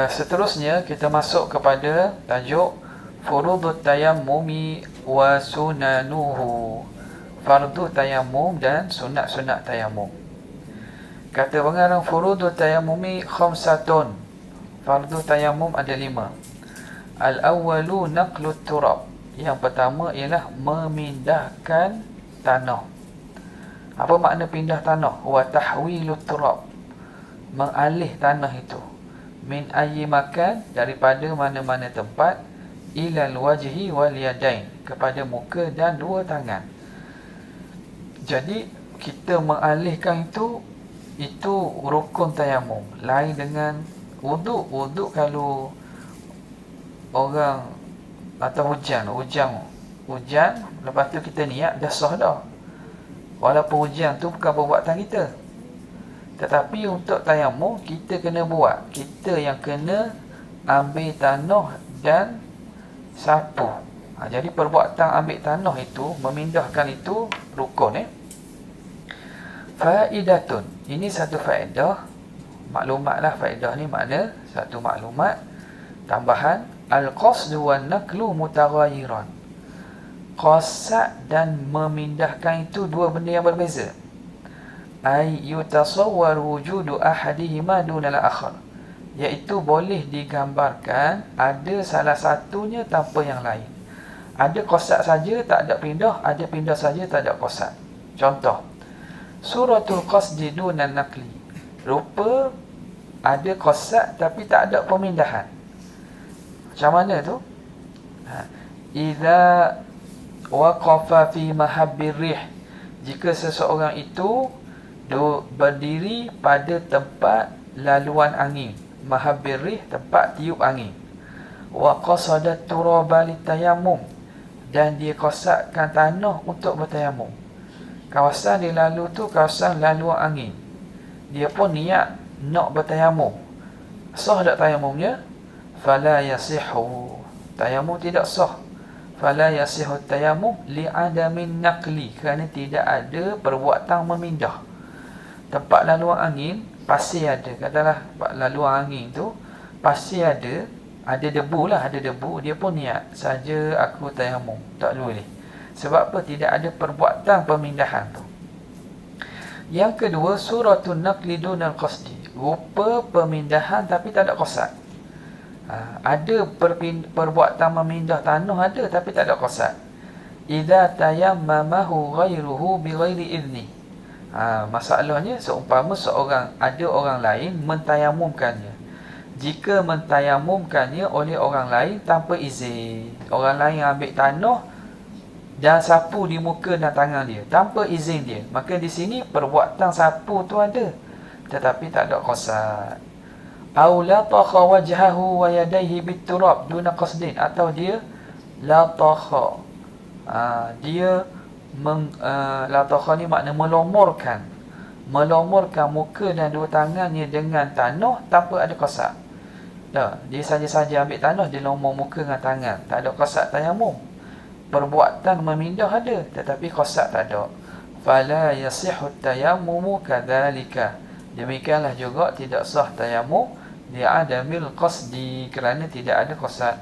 Seterusnya kita masuk kepada tajuk Furudut tayammumi wa sunanuhu. Fardu tayammum dan sunat-sunat tayammum. Kata pengarang furudut tayammumi khamsatun. Fardu tayammum ada 5. Al-awwalu naqlut turab. Yang pertama ialah memindahkan tanah. Apa makna pindah tanah? Wa tahwilut turab. Mengalih tanah itu. Min ayyi makan, daripada mana-mana tempat, ilal wajhi wal yadain, kepada muka dan 2 tangan. Jadi kita mengalihkan itu rukun tayamum. Lain dengan wuduk. Wuduk kalau orang atau hujan, lepas tu kita niat, dah sah dah. Walaupun hujan tu bukan perbuatan kita. Tetapi untuk tayamum kita kena buat. Kita yang kena ambil tanah dan sapu. Jadi perbuatan ambil tanah itu, memindahkan itu rukun. Faidatun. Ini satu faedah. Maklumatlah faedah ni makna satu maklumat tambahan. Al-qasdu wan naqlu mutaghayyiran. Qasad dan memindahkan itu 2 benda yang berbeza. Ay yutasawwar wujudu ahadihima dunal akhar. Iaitu boleh digambarkan ada salah satunya tanpa yang lain. Ada qasad saja tak ada pindah, ada pindah saja tak ada qasad. Contoh, suratul qasdi dunan naqli. Rupa ada qasad tapi tak ada pemindahan. Macam mana tu? Idza waqafa fi mahabbir rih. Jika seseorang itu berdiri pada tempat laluan angin. Mahabbir rih, tempat tiup angin. Wa qasadat turaba litayammum, dan dia qasadkan tanah untuk bertayamum. Kawasan dia lalu tu kawasan laluan angin. Dia pun niat nak bertayamum. Sah tak tayamumnya? Fala yasihu. Tayamum tidak sah. Fala yasihu tayamum li'adamin naqli, kerana tidak ada perbuatan memindah. Tempat laluan angin pasir ada. Katalah tempat laluan angin tu pasir ada debu lah, ada debu. Dia pun niat saja aku tayamum, tak boleh. Sebab apa? Tidak ada perbuatan pemindahan tu. Yang kedua, suratun naqli dunal qasdi. Rupa pemindahan tapi tak ada qasad. Ada perbuatan memindah tanah ada tapi tak ada qasad. Idza tayammamahu ghairuhu bighairi idzni. Masalahnya seumpama ada orang lain mentayamumkannya. Jika mentayamumkannya oleh orang lain tanpa izin. Orang lain ambil tanah dan sapu di muka dan tangan dia tanpa izin dia, maka di sini perbuatan sapu tu ada tetapi tak ada qasad. Aw latakha wajhahu wa yadayhi biturab duna qasdin, atau dia latakha, latakha ni makna melomorkan muka dan 2 tangannya dengan tanah tanpa ada qasad. Dia saja-saja ambil tanah, dia lomor muka dengan tangan, tak ada qasad tayamum. Perbuatan memindah ada tetapi qasad tak ada. Fala yasihhu tayammumu kadzalika. Demikianlah juga tidak sah tayamum li'adamil qasdi, kerana tidak ada qasad.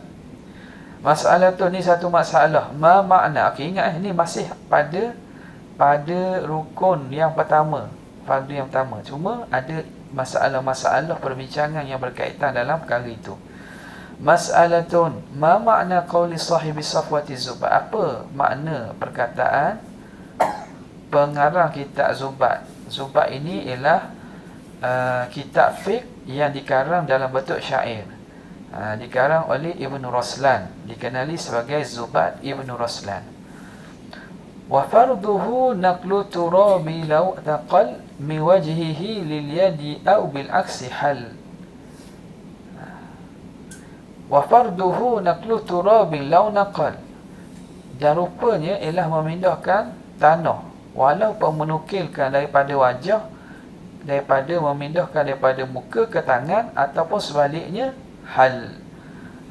Masalah tu ni satu masalah. Ma makna? Okey, ingat ni masih pada rukun yang pertama, fardu yang pertama. Cuma ada masalah-masalah perbincangan yang berkaitan dalam perkara itu. Mas'alatun, ma makna qauli sahibi safwati zubat? Apa makna perkataan pengarang kitab Zubat? Zubat ini ialah kitab fiqh yang dikarang dalam bentuk syair. Dikarang oleh Ibn Raslan, dikenali sebagai Zubat Ibn Raslan. Wa farduhu naqlu turabi law taqal mi wajhihi lil yadi aw bil aksi hal. Wa farduhu naqlu turabin law naqal. Dan rupanya ialah memindahkan tanah, walaupun menukilkan daripada wajah, memindahkan daripada muka ke tangan, ataupun sebaliknya, hal.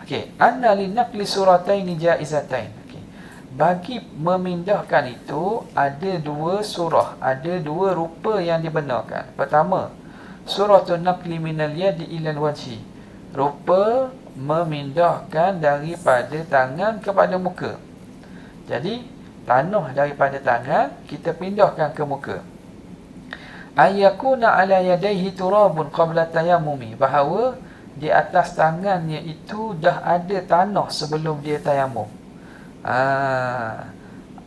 Okey, anna li naqli surataini jaizatain. Okey, bagi memindahkan itu ada 2 surah, ada 2 rupa yang dibenarkan. Pertama, suratun naqli minal yadi ilal wajhi. rupa memindahkan daripada tangan kepada muka. Jadi tanah daripada tangan kita pindahkan ke muka. Ayyakuna ala yadayhi turabun qabla tayammumi, bahawa di atas tangannya itu dah ada tanah sebelum dia tayamum.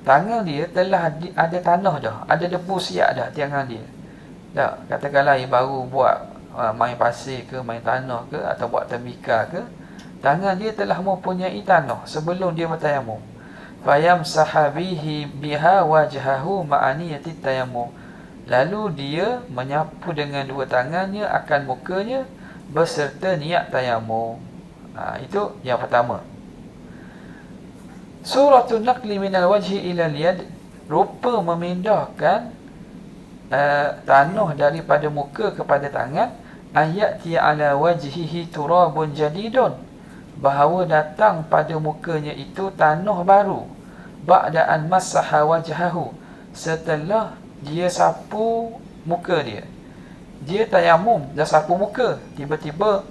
Tangan dia telah ada tanah dah, ada debu siap dah tangan dia. Tak, katakanlah baru buat main pasir ke, main tanah ke, atau buat tembikar ke, tangan dia telah mempunyai tanah sebelum dia bertayamum. Fayamsaha biha wajhahu ma'aniyati tayammum. Lalu dia menyapu dengan dua tangannya akan mukanya beserta niat tayamum. Itu yang pertama. Suratul naqli minal wajhi ila al-yad, rupa memindahkan tanah daripada muka kepada tangan. Ayati ala wajhihi turabun jadidun, bahawa datang pada mukanya itu tanah baru. Ba'da an massaha wajhahu, setelah dia sapu muka dia. Dia tayamum, dah sapu muka, tiba-tiba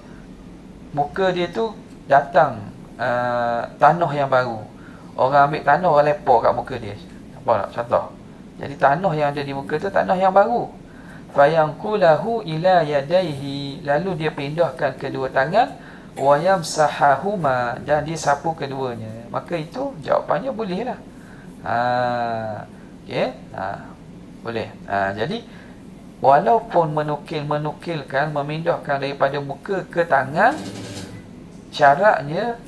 muka dia tu datang tanah yang baru. Orang ambil tanah, orang lepor kat muka dia. Nampak tak contoh? Jadi tanah yang ada di muka tu tanah yang baru. Fayanqulahu ila yadayhi, lalu dia pindahkan kedua tangan, wa yamsahahuma, dan dia sapu keduanya. Maka itu jawapannya bolehlah. Okey, boleh. Jadi walaupun menukilkan, memindahkan daripada muka ke tangan, syaratnya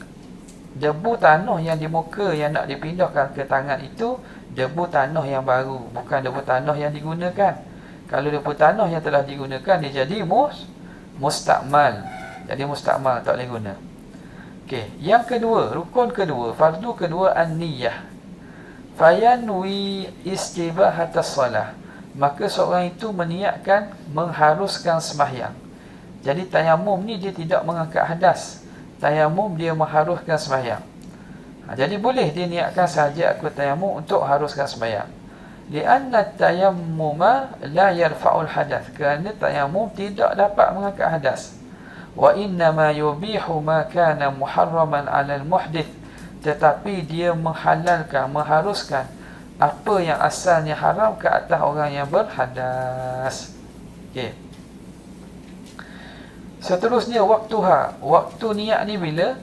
debu tanah yang di muka yang nak dipindahkan ke tangan itu debu tanah yang baru, bukan debu tanah yang digunakan. Kalau debu tanah yang telah digunakan, dia jadi mustakmal. Jadi mustakmal, tak boleh guna. Okey, yang kedua, rukun kedua, fardu kedua, an-niyah. Fayanwi istibahat as-salah, maka seorang itu meniatkan mengharuskan sembahyang. Jadi tayamum ni dia tidak mengangkat hadas. Tayamum dia mengharuskan sembahyang. Jadi boleh dia niatkan sahaja aku tayamum untuk haruskan sembahyang. Lianna tayammuma la yarfa'ul hadath, kerana tayamum tidak dapat mengangkat hadas. Wa innama yubihu ma kana muharraman 'ala al-muhdith, tetapi dia menghalalkan, mengharuskan apa yang asalnya haram ke atas orang yang berhadas. Okey. Seterusnya waktuha. Waktu niat ni bila?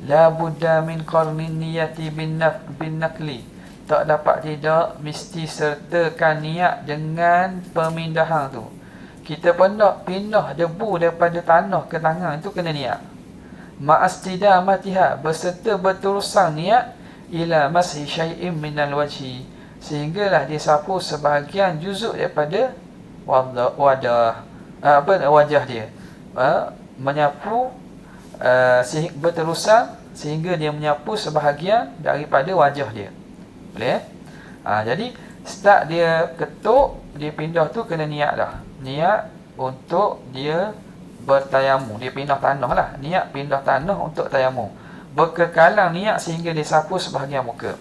La budda min qarnin niyati bin nakli. Tak dapat tidak, mesti sertakan niat dengan pemindahan tu. Kita pindah debu daripada tanah ke tangan, itu kena niat. Ma'astidamatiha, beserta berterusan niat, ila mashi syai'in minal wajhi, sehinggalah disapu sebahagian juzuk daripada wajah dia. Menyapu berterusan sehingga dia menyapu sebahagian daripada wajah dia. Boleh? Jadi start dia ketuk, dia pindah tu kena niat dah. Niat untuk dia bertayamum, dia pindah tanah lah. Niat pindah tanah untuk tayamum. Berkekalan niat sehingga dia sapu sebahagian muka.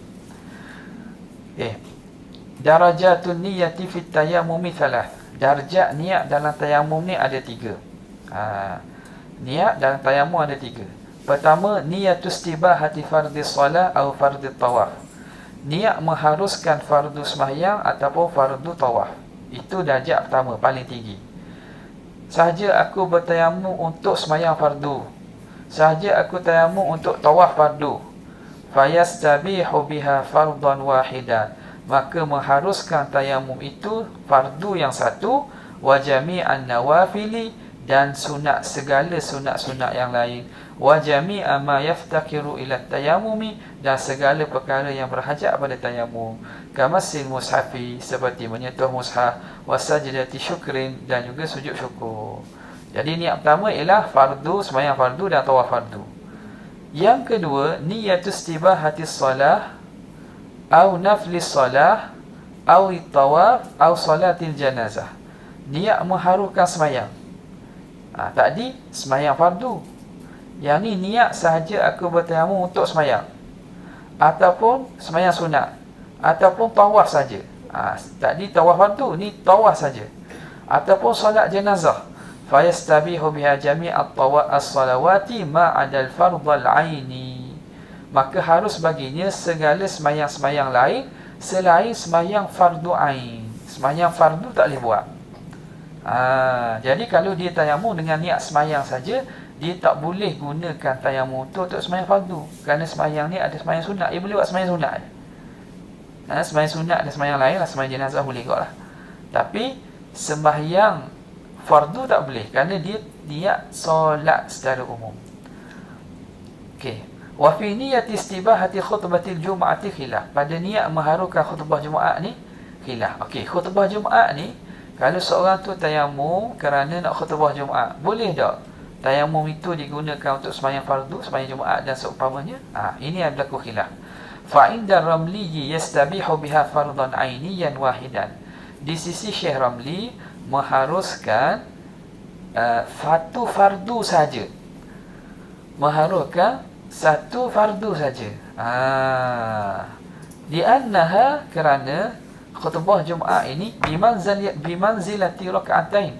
Darajatun niyati fit tayammumi thalath. Darjat niat dalam tayamum ni ada 3. Niat dalam tayamum ada 3. Pertama, niyatus istibahati fardhi shalah atau fardhi tawaf. Niat mengharuskan fardu sembahyang ataupun fardu tawaf. Itu darjat pertama, paling tinggi. Sahaja aku bertayamum untuk sembahyang fardu, sahaja aku tayamum untuk tawaf fardu, fayastabihu biha fardan wahidan, maka mengharuskan tayamum itu fardu yang satu, wa jami'an nawafili, dan sunat, segala sunat-sunat yang lain, wa jami'a ma yaftakiru ila tayammumi, dan segala perkara yang berhajat pada tayamum, kamasil mushafi, seperti menyentuh mushaf, wa sajdati syukrin, dan juga sujud syukur. Jadi niat pertama ialah fardu, sembahyang fardu dan tawaf fardu. Yang kedua, niyatus istibahati shalah au nafli shalah au tawaf au salatil janazah. Niat mengharukan sembahyang. Tadi sembahyang fardu. Yang ni niat sahaja aku bertayamum untuk sembahyang, ataupun sembahyang sunat, ataupun tawaf saja. Tadi tawaf fardu, ni tawaf saja, ataupun solat jenazah. fayastabihu biha jami' as-salawati ma'adal fardal aini. Maka harus baginya segala semayang-semayang lain selain semayang fardu ain. Semayang fardu tak boleh buat. Jadi kalau dia tayamum dengan niat semayang saja, dia tak boleh gunakan tayamum tu untuk semayang fardu. Kerana semayang ni ada semayang sunat, dia boleh buat semayang sunat. Semayang sunat dan semayang lain lah, semayang jenazah boleh kot lah. Tapi sembahyang fardu tak boleh, kerana dia niat solat secara umum. Okey. Wa fi niyyati istibahati khutbatil jum'ati khilaf. Pada niat mengharukan khutbah Jumaat ni khilaf. Okey, khutbah Jumaat ni kalau seorang tu tayamum kerana nak khutbah Jumaat, boleh tak tayamum itu digunakan untuk sembahyang fardu, sembahyang Jumaat dan seumpamanya? Ini yang berlaku khilaf. Fa inda Ramli yastabihu biha fardan ainiyan wahidan. Di sisi Syekh Ramli mengharuskan satu fardu saja. Mengharuskan satu fardu saja. Li'annaha, kerana khutbah Jumaat ini bimanzilati raka'atain,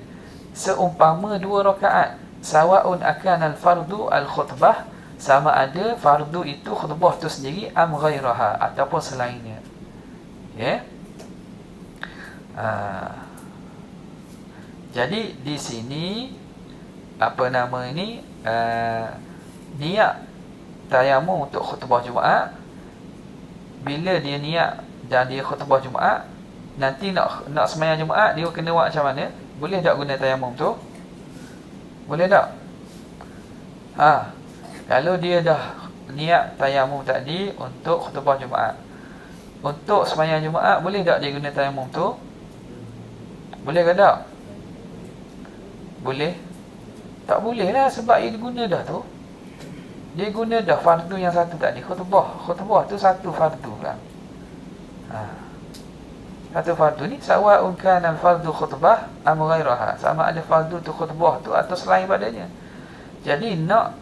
seumpama 2 rakaat. Sawa'un akan al-fardu al-khutbah, sama ada fardu itu khutbah tu sendiri, am ghairaha, ataupun selainnya. Ya. Jadi di sini apa nama ini, niat tayamum untuk khutbah Jumaat, bila dia niat dan dia khutbah Jumaat, nanti nak sembahyang Jumaat dia kena buat macam mana? Boleh tak guna tayamum tu? Boleh tak? Kalau dia dah niat tayamum tadi untuk khutbah Jumaat, untuk sembahyang Jumaat, boleh tak dia guna tayamum tu? Boleh ke tak? Boleh? Tak boleh lah, sebab dia guna dah tu. Dia guna dah fardu yang satu tadi, khutbah tu satu fardu kan. Satu fardu ni sawa'un kana al-fardu khutbah am ghairaha, sama ada fardu tu khutbah tu atau selain padanya. Jadi nak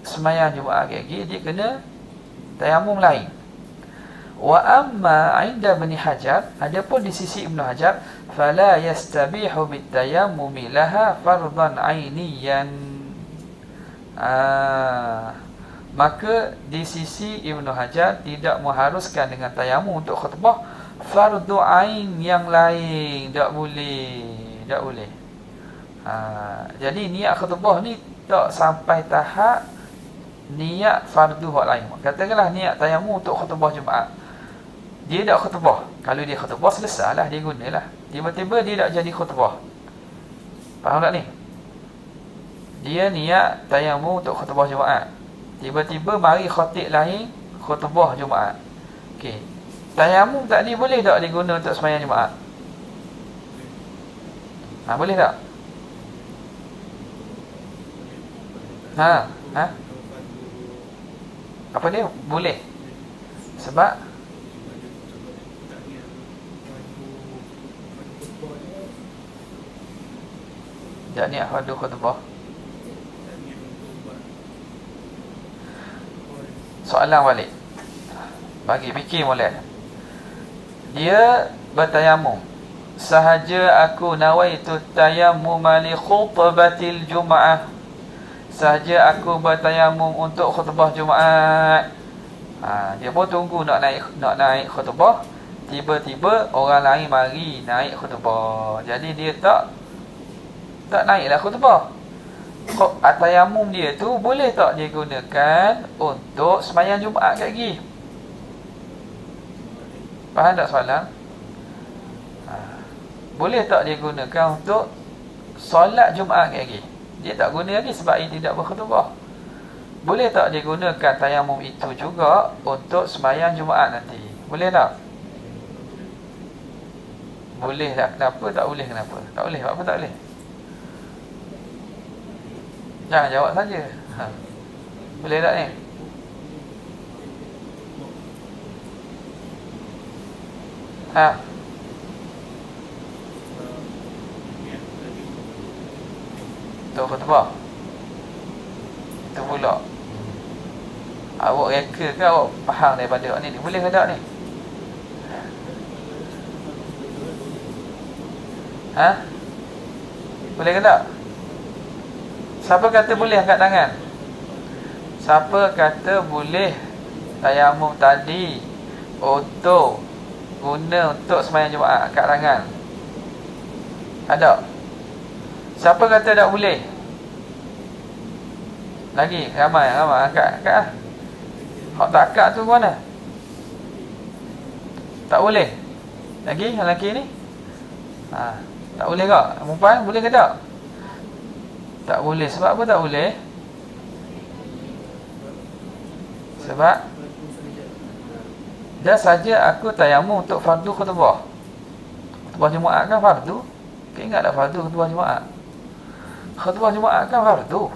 sembahyang Jumaat lagi, dia kena tayamum lain. Wa amma 'inda Ibn Hajar, adapun di sisi Ibn Hajar, fala yastabihu bitayammumi laha fardan 'ainiyan. Maka di sisi Ibn Hajar tidak mengharuskan dengan tayamum untuk khutbah fardu ain yang lain. Tak boleh. Jadi niat khutbah ni tak sampai tahap niat fardu hak lain. Katakanlah niat tayamum untuk khutbah Jumaat, dia tak khutbah. Kalau dia khutbah, selesailah, dia gunalah. Tiba-tiba dia tak jadi khutbah. Faham tak ni? Dia niat tayamum untuk khutbah Jumaat, tiba-tiba mari khatib lain khutbah Jumaat. Okey. Tayamum tadi boleh tak diguna untuk sembahyang Jumaat? Boleh tak? Apa dia? Boleh. Sebab tak niat fardu khutbah. Soalan balik, bagi fikir mulai. Dia bertayamum, sahaja aku nawaitu tayammum li khutbatil Jumaah, sahaja aku bertayamum untuk khutbah Jumaat. Dia pun tunggu nak naik khutbah, tiba-tiba orang lain mari naik khutbah. Jadi dia tak naiklah khutbah. Tayamum dia tu boleh tak dia gunakan untuk sembahyang Jumaat lagi? Faham tak soalan? Boleh tak dia gunakan untuk solat Jumaat lagi? Dia tak guna lagi sebab dia tidak berkhutbah. Boleh tak dia gunakan tayamum itu juga untuk sembahyang Jumaat nanti? Boleh tak? Boleh tak? Kenapa tak boleh? Kenapa? Tak boleh. Apa tak boleh? Jangan jawab saja. Boleh tak ni? Untuk khutbah itu pula. Awak reka ke awak faham daripada awak ni? Boleh ke tak ni? Boleh ke tak? Siapa kata boleh angkat tangan? Siapa kata boleh tayamum tadi untuk guna untuk sembahyang Jumaat? Angkat tangan. Ada? Siapa kata tak boleh? Lagi ramai angkat lah. Hak tak angkat tu mana? Tak boleh. Lagi yang lelaki ni? Tak boleh ke? Perempuan boleh ke tak? Tak boleh. Sebab apa tak boleh? Sebab dah saja aku tayamum untuk fardu khutbah. Khutbah Jumaat kan fardu. Kau ingat tak fardu khutbah Jumaat? Khutbah Jumaat kan fardu.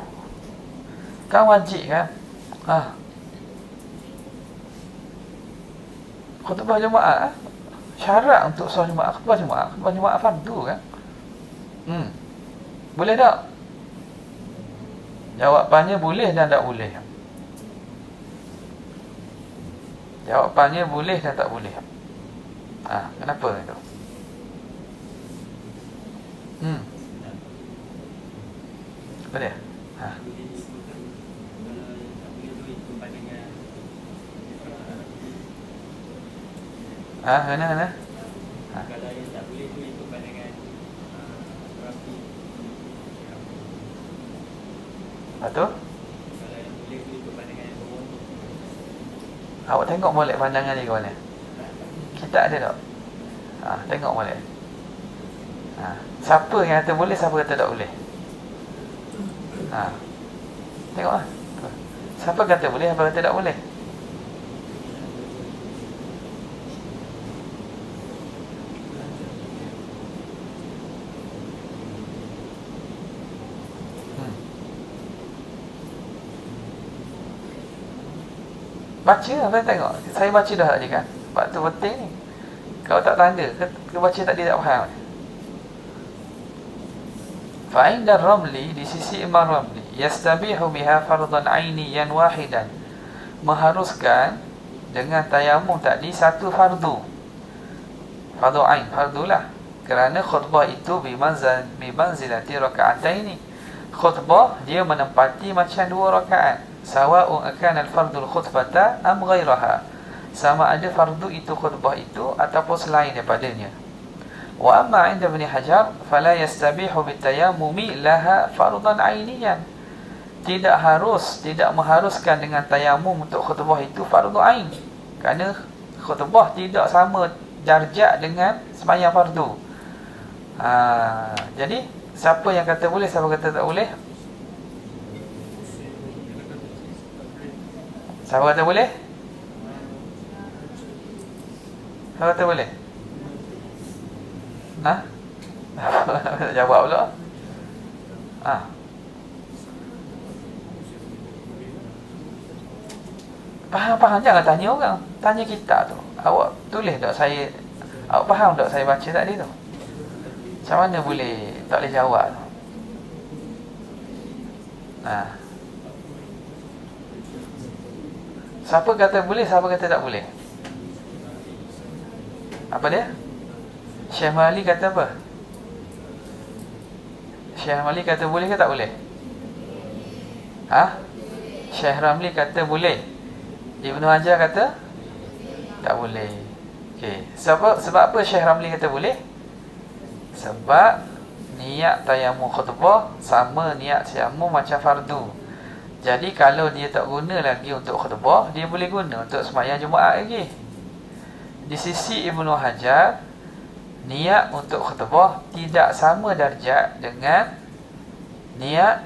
Kan wajib kan? Khutbah Jumaat syarat untuk solat Jumaat. Khutbah Jumaat fardu kan? Boleh tak? Jawapannya boleh dan tak boleh. Jawapannya boleh dan tak boleh. Kenapa itu? Apa dia? Mana? Kalau yang tak boleh tu ikut pandangan Rafi. Apa tu? Kalau yang boleh tu ikut pandangan pemohon. Awak tengok molek pandangan dia ke mana? Kita ada tak? Tengok molek. Siapa yang kata boleh, siapa kata tak boleh? Tengoklah. Siapa kata boleh, siapa kata tak boleh? Baca apa tengok. Saya baca dah tadi kan. Sebab tu penting ni. Kalau tak tanda, ke baca tadi tak faham. Fa'inda Ramli, di sisi Imam Ramli, yastabihu biha fardan ainiyan wahidan, mengharuskan dengan tayamum tadi satu fardu. Fardu ain, fardulah. Kerana khutbah itu bimanzilati raka'ataini. Khutbah dia menempati macam 2 rakaat. Sawa'un akan al-fardul khutbata am ghairaha. Sama ada fardu itu khutbah itu ataupun selain daripadanya. Wa amma 'inda Ibn Hajar fala yastabihu bitayammumi laha fardan 'ainiyan. Tidak mengharuskan dengan tayamum untuk khutbah itu fardu ain. Kerana khutbah tidak sama darjat dengan sembahyang fardu. Jadi siapa yang kata boleh, siapa kata tak boleh? Siapa kata boleh? Siapa kata boleh? Jawab pula. Faham, jangan tanya orang. Tanya kita tu. Awak tulis tak saya? Awak faham tak saya baca tadi tu? Macam mana boleh tak boleh jawab tu? Siapa kata boleh, siapa kata tak boleh? Apa dia? Syekh Mali kata apa? Syekh Mali kata boleh ke tak boleh? Syekh Ramli kata boleh. Ibnu Hajar kata tak boleh. Okey. Sebab apa Syekh Ramli kata boleh? Sebab niat tayamum khutbah sama niat tayamum macam fardu. Jadi kalau dia tak guna lagi untuk khutbah, dia boleh guna untuk sembahyang Jumaat lagi. Di sisi Ibnu Hajar, niat untuk khutbah tidak sama darjat dengan niat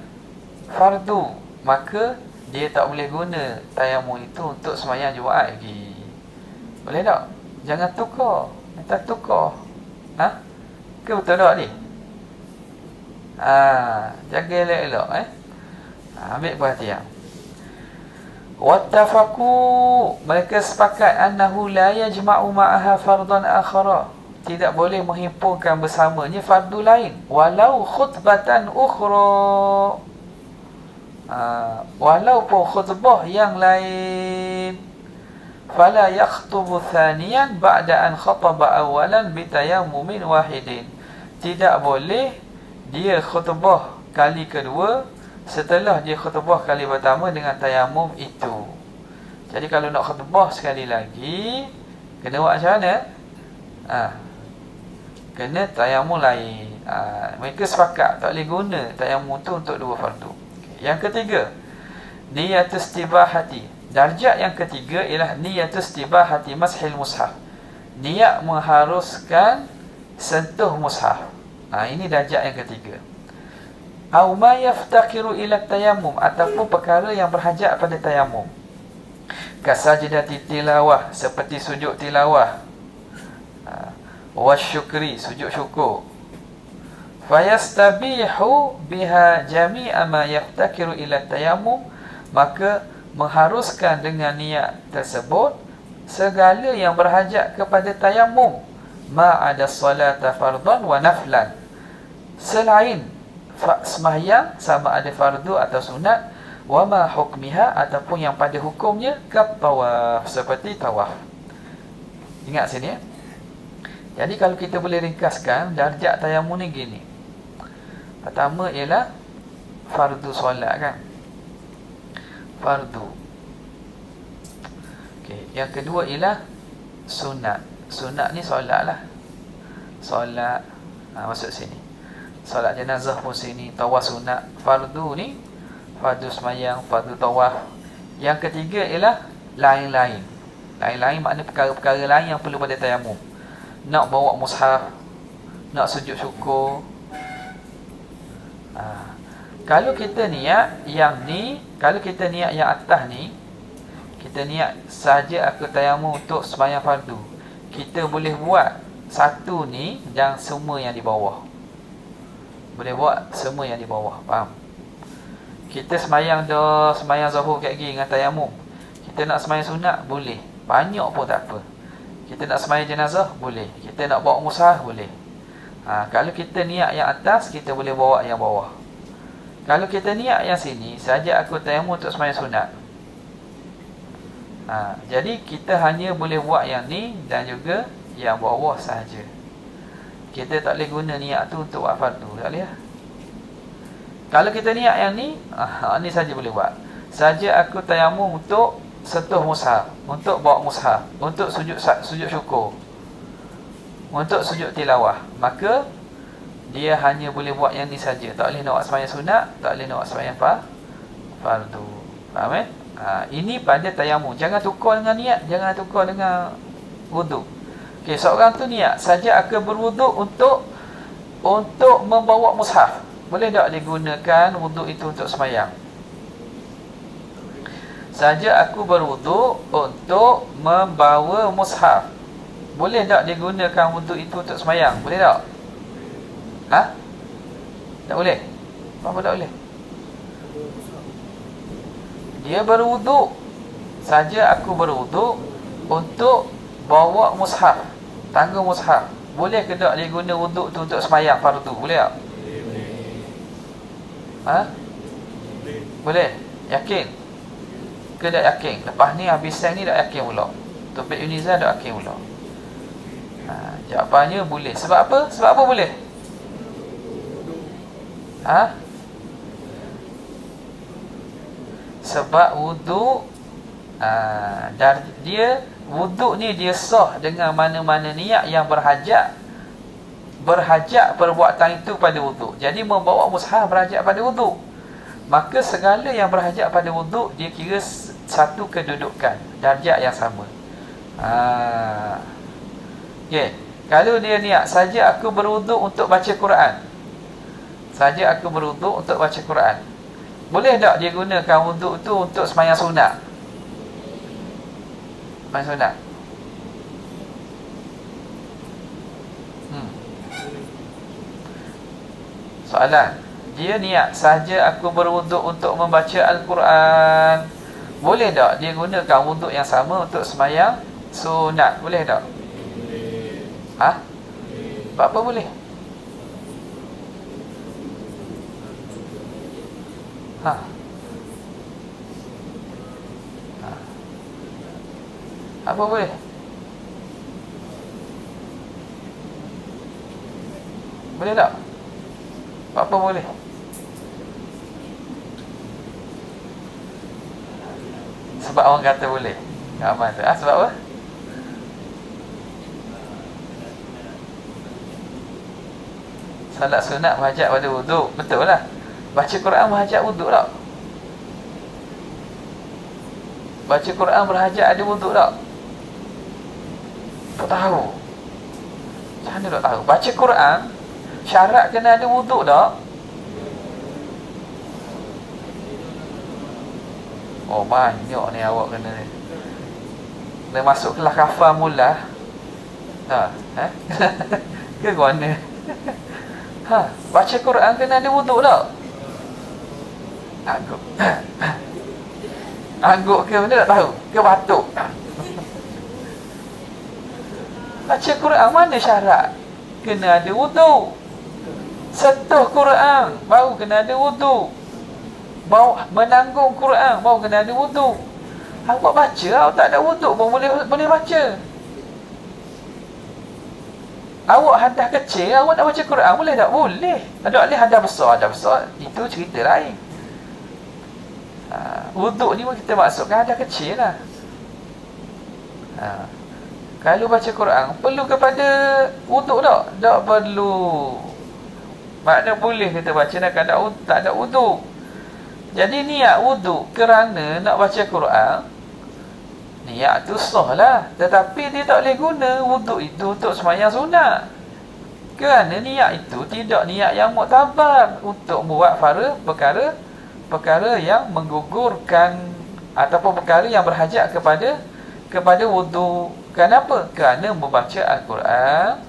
fardu. Maka dia tak boleh guna tayamum itu untuk sembahyang Jumaat lagi. Boleh tak? Jangan tukar. Minta tukar. Ke betul tak ni? Jaga elok-elok ambil perhatian. Wattafaqu, mereka sepakat annahu la yajma'u ma'aha fardan akhara. Tidak boleh menghimpunkan bersamanya fardu lain walau khutbatan ukhra. Walaupun khutbah yang lain. Fala yakhtubu thaniyan ba'da an khataba awalan bitayammumin wahidin. Tidak boleh dia khutbah kali kedua setelah dia khutbah kali pertama dengan tayamum itu. Jadi kalau nak khutbah sekali lagi, kena buat macam mana? Kena tayamum lain. Mereka sepakat tak boleh guna tayamum tu untuk dua fardu. Yang ketiga, niyatus istibahati. Darjat yang ketiga ialah niyatus istibahati mashil mushaf. Niat mengharuskan sentuh mushaf. Ini darjat yang ketiga. Au ma yaftakiru ila tayammum, ataupun perkara yang berhajat pada tayamum. Kasajdati tilawah, seperti sujud tilawah. Wasyukri, sujud syukur. Fayastabihu biha jami'a ma yaftakiru ila tayammum, maka mengharuskan dengan niat tersebut segala yang berhajat kepada tayamum, ma ada salata fardhan wa naflan, selain sembahyang sama ada fardu atau sunat, wa ma hukmiha, ataupun yang pada hukumnya kat tawaf, seperti tawaf. Ingat sini ya. Jadi kalau kita boleh ringkaskan, darjat tayamum ni gini. Pertama ialah fardu solat kan. Fardu. Okey, yang kedua ialah sunat. Sunat ni solat lah. Solat masuk sini. Solat jenazah pun sini, tawaf sunat. Fardu ni fardu semayang, fardu tawaf. Yang ketiga ialah lain-lain. Lain-lain makna perkara-perkara lain yang perlu pada tayamum. Nak bawa mushaf, nak sujud syukur. Kalau kita niat yang ni, kalau kita niat yang atas ni, kita niat saja aku tayamum untuk sembahyang fardu, kita boleh buat satu ni dan semua yang di bawah. Boleh buat semua yang di bawah, faham? Kita sembahyang dah, sembahyang zuhur kat gini dengan tayamum. Kita nak sembahyang sunat, boleh. Banyak pun tak apa. Kita nak sembahyang jenazah, boleh. Kita nak bawa mushaf, boleh. Kalau kita niat yang atas, kita boleh bawa yang bawah. Kalau kita niat yang sini, saja aku tayamum untuk sembahyang sunat. Jadi kita hanya boleh buat yang ni dan juga yang bawah sahaja. Kita tak boleh guna niat tu untuk buat fardu, tak boleh lah. Kalau kita niat yang ni, ni saja boleh buat. Saja aku tayamum untuk sentuh mushaf, untuk bawa mushaf, untuk sujud syukur, untuk sujud tilawah, maka dia hanya boleh buat yang ni saja. Tak boleh nak buat sembahyang sunat, tak boleh nak buat sembahyang fardu. Faham eh? Ini pada tayamum. Jangan tukar dengan niat, jangan tukar dengan wuduk. Okey, seorang tu niat saja akan berwuduk untuk membawa mushaf. Boleh tak digunakan wuduk itu untuk sembahyang? Saja aku berwuduk untuk membawa mushaf. Boleh tak digunakan wuduk itu untuk sembahyang? Boleh tak? Tak boleh? Apa tak boleh? Dia berwuduk. Saja aku berwuduk untuk bawa mushaf, tangga mushaf. Boleh ke tak dia guna wuduk tu untuk sembahyang fardu? Boleh tak? Boleh? Yakin? Ke tak yakin? Lepas ni habis sang ni tak yakin pula. Topik Uniza tak yakin pula. Jawapannya boleh. Sebab apa? Sebab apa boleh? Sebab wuduk dia wuduk ni dia sah dengan mana-mana niat yang berhajat perbuatan itu pada wuduk. Jadi membawa mushaf berhajat pada wuduk, maka segala yang berhajat pada wuduk dia kira satu kedudukan, darjat yang sama. Okay. Kalau dia niat saja aku berwuduk untuk baca Quran, saja aku berwuduk untuk baca Quran, boleh tak dia gunakan wuduk tu untuk sembahyang sunat? Sembahyang sunat. Soalan, dia niat saja aku berwuduk untuk membaca Al-Quran, boleh tak dia gunakan wuduk yang sama untuk sembahyang sunat? Boleh tak? Apa boleh? Apa boleh? Boleh tak? Apa boleh? Sebab orang kata boleh. Aman tu. Sebab apa? Salat sunat berhajat pada wuduk. Betul lah. Baca Quran berhajat wuduk tak? Baca Quran berhajat ada wuduk tak? Tak tahu. Macam mana tak tahu? Baca Quran syarat kena ada wuduk tak? Oh, banyak ni awak kena ni. Kena masuk kelas kafar mula. Ha? Ke mana? Baca Quran kena ada wuduk tak? Angguk. Angguk ke mana tak tahu? Ke batuk? Baca Quran mana syarat? Kena ada wuduk. Sentuh Quran baru kena ada wuduk. Bawa menanggung Quran baru kena ada wuduk. Awak baca, awak tak ada wuduk pun boleh baca. Awak hadah kecil, awak nak baca Quran boleh tak? Boleh. Ada hadah besar, itu cerita lain. Wuduk ni pun kita maksudkan hadah kecil lah. Kalau baca Quran perlu kepada wuduk tak? Tak perlu. Makna boleh kita baca tak ada wuduk. Jadi niat wuduk kerana nak baca Quran, niat tu sah lah. Tetapi dia tak boleh guna wuduk itu untuk sembahyang sunat. Kerana niat itu tidak niat yang muktabar untuk buat perkara yang menggugurkan ataupun perkara yang berhajat kepada wuduk. Kenapa? Kerana membaca Al-Quran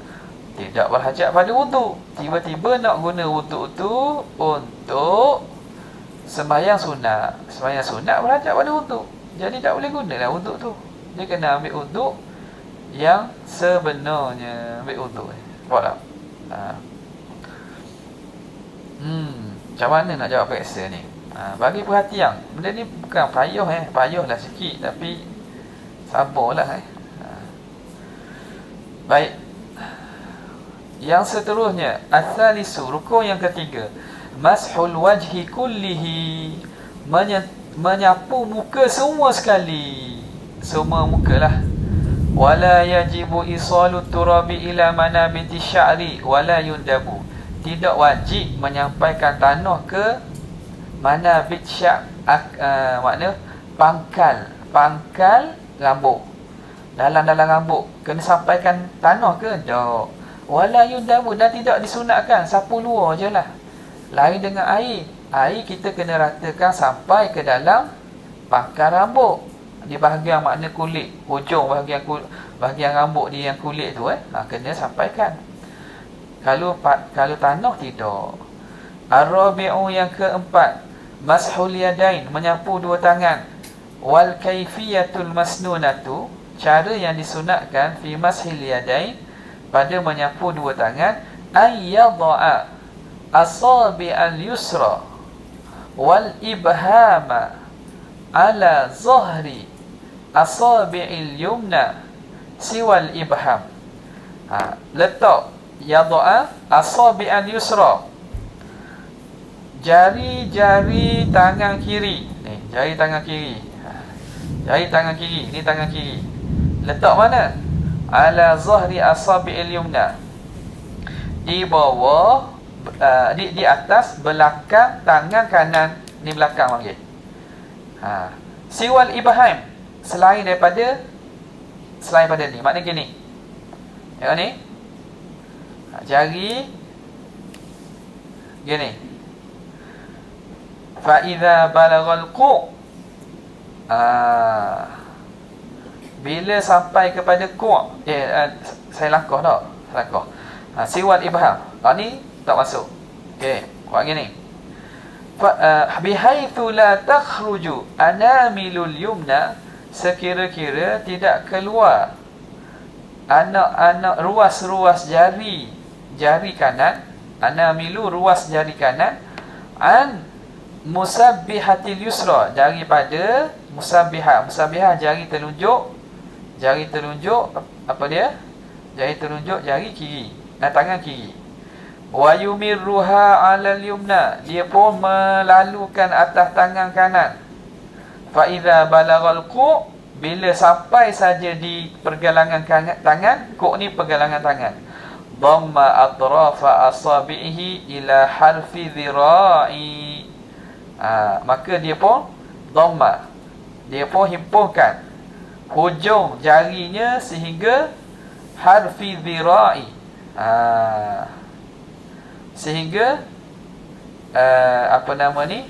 tidak berhajat pada wuduk. Tiba-tiba nak guna wuduk tu untuk sembahyang sunat. Sembahyang sunat berhajat pada wuduk. Jadi tak boleh gunalah wuduk tu. Dia kena ambil wuduk yang sebenarnya. Ambil wuduk ni. Nampak tak? Macam mana nak jawab periksa ni? Bagi perhatian. Benda ni bukan payah payahlah sikit. Tapi sabarlah Baik. Yang seterusnya, as-salisu, rukun yang ketiga, mashul wajhi kullihi, menyapu muka semua sekali. Semua mukalah. Wala yajibu isalu turabi ila manabiti sya'ri wala yundabu. Tidak wajib menyampaikan tanah ke manabit makna pangkal rambut. Dalam rambut kena sampaikan tanah ke? Tak. Wala yundabu, dan tidak disunatkan sapu luar je lah. Lain dengan air. Air kita kena ratakan sampai ke dalam pangkal rambut. Di bahagian makna kulit, hujung bahagian rambut dia yang kulit tu kena sampaikan. Kalau tanah tidak. Ar-rabi'u, yang keempat, mashul yadain, menyapu dua tangan. Wal kaifiyatul masnunatu, cara yang disunatkan fi mashil yadain, pada menyapu dua tangan, ayyadha'a asabi'al yusra wal ibhama ala zahri asabi'il yumna siwal ibham. Letak yadha'a asabi'al yusra, jari-jari tangan kiri ni, jari tangan kiri. Jari tangan kiri, ni tangan kiri. Letak mana? Ala zahri asabi'il yumna, di bawah di atas belakang tangan kanan. Ni belakang panggil. Siwal ibham, selain pada ni, makna gini. Tengok ni. Jari gini. Fa idza balagal qu', bila sampai kepada ku', saya langkah tak? Langkah. Siwal ibham. Ni tak masuk. Okey, buat gini. Bihaitsu la takhruju anamilul yumna, sekira-kira tidak keluar anak-anak ruas-ruas jari kanan. Anamilu, ruas jari kanan. An musabbihatil yusra, daripada musabbihah. Musabbihah jari telunjuk apa dia? Jari telunjuk jari kiri, tangan kiri. Wa yumirruha 'alal yumna, dia pun melalukan atas tangan kanan. Fa idza balagal ku', bila sampai saja di pergelangan tangan, ku' ni pergelangan tangan, dhamma atrafa asabihi ila harfi dhira'i. Maka dia pun dhamma, dia pun himpunkan hujung jarinya sehingga harfi dhira'i, sehingga apa nama ni,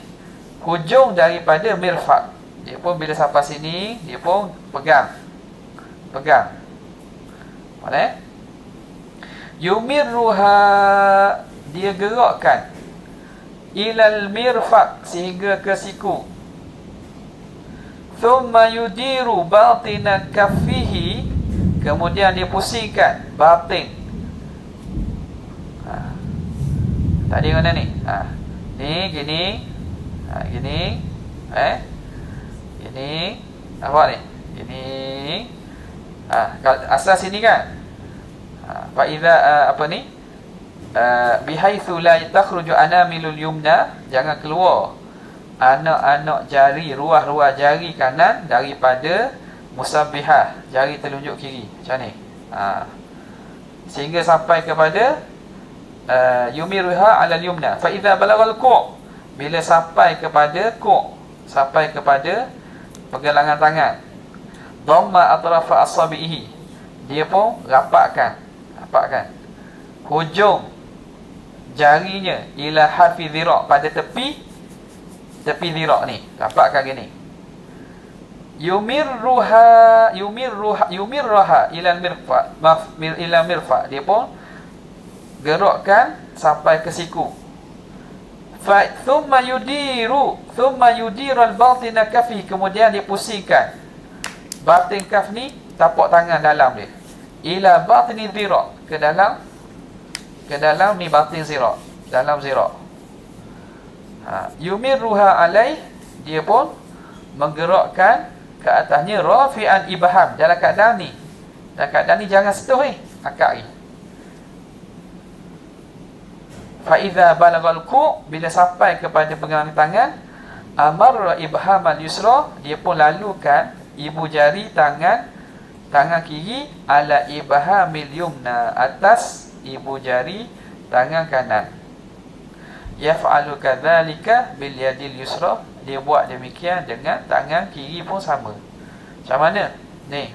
hujung daripada mirfaq. Dia pun bila sampai sini, dia pun pegang. Mana? Yumirruha, dia gerakkan, ilal mirfaq, sehingga ke siku. Thumma yudiru batina kaffihi, kemudian dia pusingkan batin. Tadi mana ni? Ni gini. Gini. Gini. Apa ni? Gini. Asal sini kan? Fa idza apa ni? Bihaitsu la takhruju anamilul yumna, jangan keluar anak-anak jari, ruah-ruah jari kanan daripada musabbihah, jari telunjuk kiri. Macam ni. Sehingga sampai kepada yumiruha ala yumna. Fa idza balagal ku', bila sampai kepada ku', sampai kepada pergelangan tangan, dhamma atrafa asabihi, dia pun rapatkan hujung jarinya ila harfi dhira', pada tepi dhira' ni, rapatkan gini. Yumirruha ila mirfaq, dia pun gerakkan sampai ke siku. Fa thumma yudiru al-batina kaffi, kemudian dia pusingkan batin kaf ni, tapak tangan dalam dia, ila batni dhira', ke dalam ni batin zira', dalam zira'. Yumirruha alaih, dia pun menggerakkan ke atasnya, rafi'an ibham, dalam keadaan ni jangan sentuh akak ni. Fa idza balagal ku', bila sampai kepada pergelangan tangan, amar ibham al-yusra, dia pun lalukan ibu jari tangan kiri, ala ibhamil yumna, atas ibu jari tangan kanan. Yaf'alu kadzalika bil yadil yusra, dia buat demikian dengan tangan kiri pun sama. Macam mana? Ni.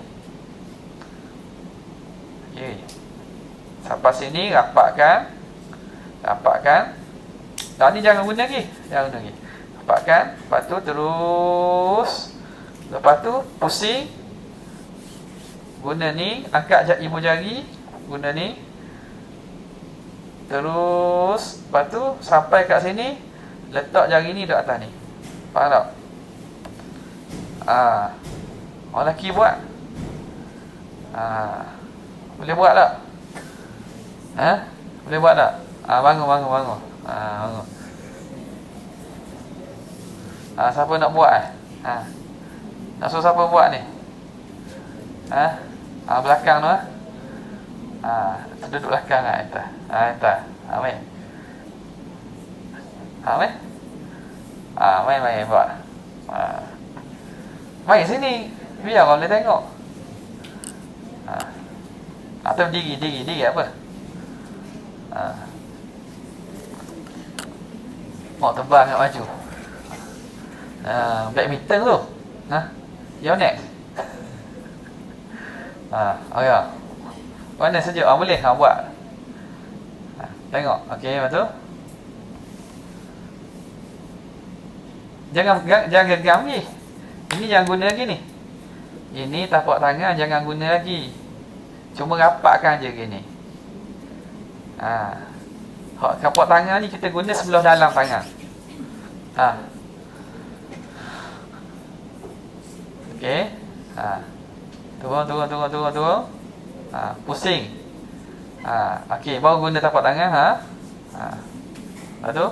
Okey. Sampai sini rapatkan. Ni jangan guna lagi. Rapatkan. Lepas tu terus. Lepas tu pusing. Guna ni, angkat ibu jari, guna ni. Terus lepas tu sampai kat sini, letak jari ni dekat atas ni. Faham tak? Orang lelaki buat. Boleh buat tak? Boleh buat tak? Bangun. Bangun. Siapa nak buat? Nak suruh siapa buat ni? Belakang tu. Duduk belakang entah. Main. Main buat. Main sini. Biar orang boleh tengok. Atau diri apa? Mau terbang kat maju. Badminton tu. Your next. Ya. Mana saja boleh buat. Tengok. Okey, betul. Jangan genggam ni. Ini jangan guna lagi ni. Ini tapak tangan jangan guna lagi. Cuma rapatkan je gini. Tapak tangan ni kita guna sebelah dalam tangan. Okey. Turun. Pusing. Okey, baru guna tapak tangan. Lepas tu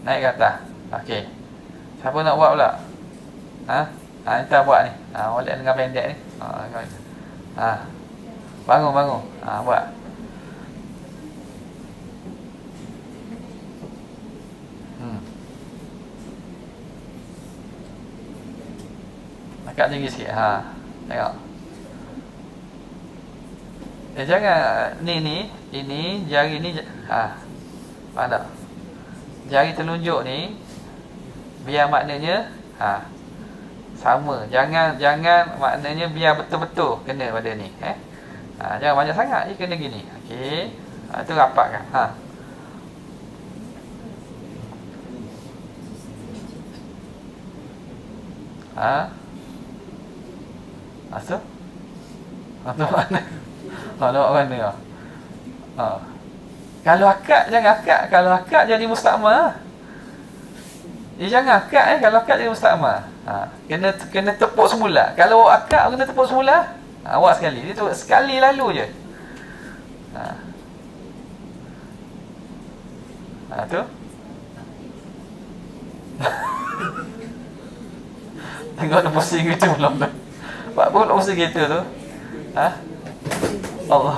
naik ke atas. Okey. Siapa nak buat pula? Kita buat ni. Wallet dengan pendek ni. Bangun. Buat. Angkat tinggi sikit. Ha. Tengok. Jangan ini jari ni faham tak? Jari telunjuk ni biar maknanya sama. Jangan maknanya biar betul-betul kena pada ni, jangan banyak sangat, kena gini. Okey. Tu rapatkan. Masuk? Masuk mana? Nampak mana? Kalau akad, jangan akad. Kalau akad jadi mustakmal. Jangan akad kalau akad jadi mustakmal. Kena tepuk semula. Kalau akad kena tepuk semula. Awak sekali. Dia tu sekali lalu je. Tu. Tengok dia pusing gitu belum tu. Pak pun pusing gitu tu. Allah.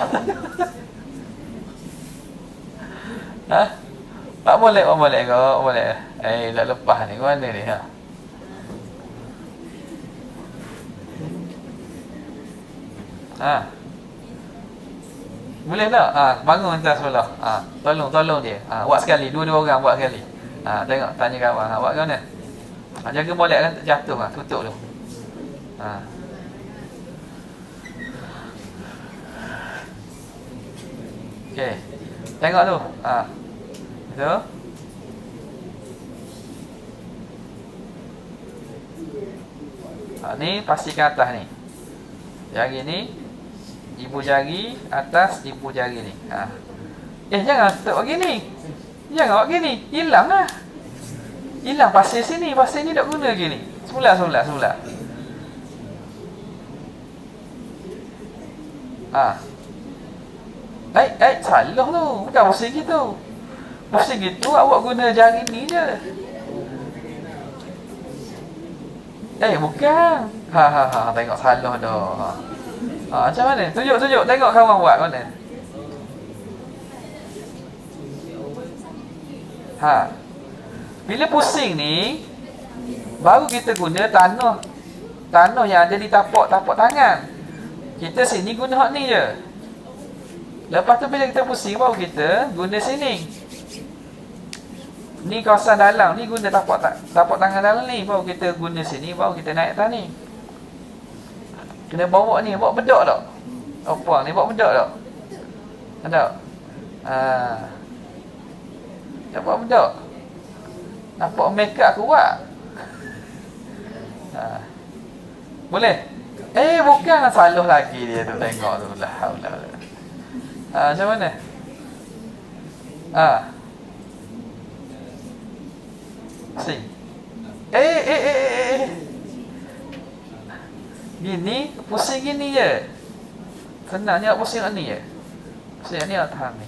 Pak boleh kau, boleh. Dah lepas ni, mana ni? Boleh tak? Bangun hantar sebelah. Tolong dia. Buat sekali, dua-dua orang buat sekali. Tengok, tanya kawan. Buat ke mana? Jaga molek kan jatuh. Tutup tu. Okey. Tengok tu. Tu. Ni pastikan atas ni. Jari ni ibu jari atas ibu jari ni. Jangan buat gini. Jangan buat gini. Hilang lah. Hilang pasir sini. Pasir ni tak guna gini. Semula. Salah tu. Bukan pusing gitu. Pusing gitu awak guna jari ni je. Bukan. Tengok salah dah. Macam mana? Tunjuk. Tengok kawan buat mana. Bila pusing ni, baru kita guna tanah yang ada di tapak tangan. Kita sini guna hak ni je. Lepas tu bila kita pusing, baru kita guna sini. Ni kawasan dalam ni guna tapak tangan dalam ni, baru kita guna sini, baru kita naik atas ni. Kena bawa ni, bawa bedak tak? Opang ni bawa bedak tak? Ada? Tak bawa bedak. Nampak make up kuat. Boleh? Bukan, salah lagi dia tu. Tengok tu. La haula. Macam mana? Sing. Gini, pusing gini je. Senangnya pusing ni je. Pusing ni atas ni.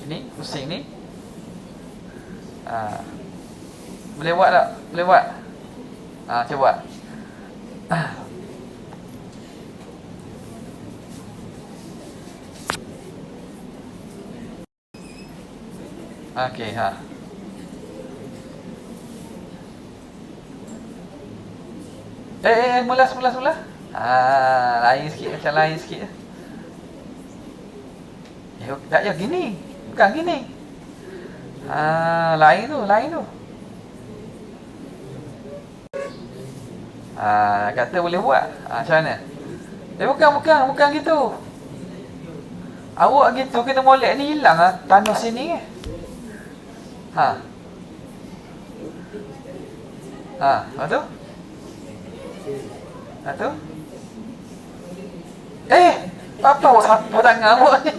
Ini pusing ni. Boleh buat tak? Boleh buat? Cuba. Okey, mula. Lain sikit, macam lain sikit. Tak ya gini. Bukan gini. Lain tu. Kata boleh buat. Macam mana? Bukan gitu. Awak gitu kena molek ni hilang tanah sini ke? Lepas tu? Apa awak sapu tangan awak ni?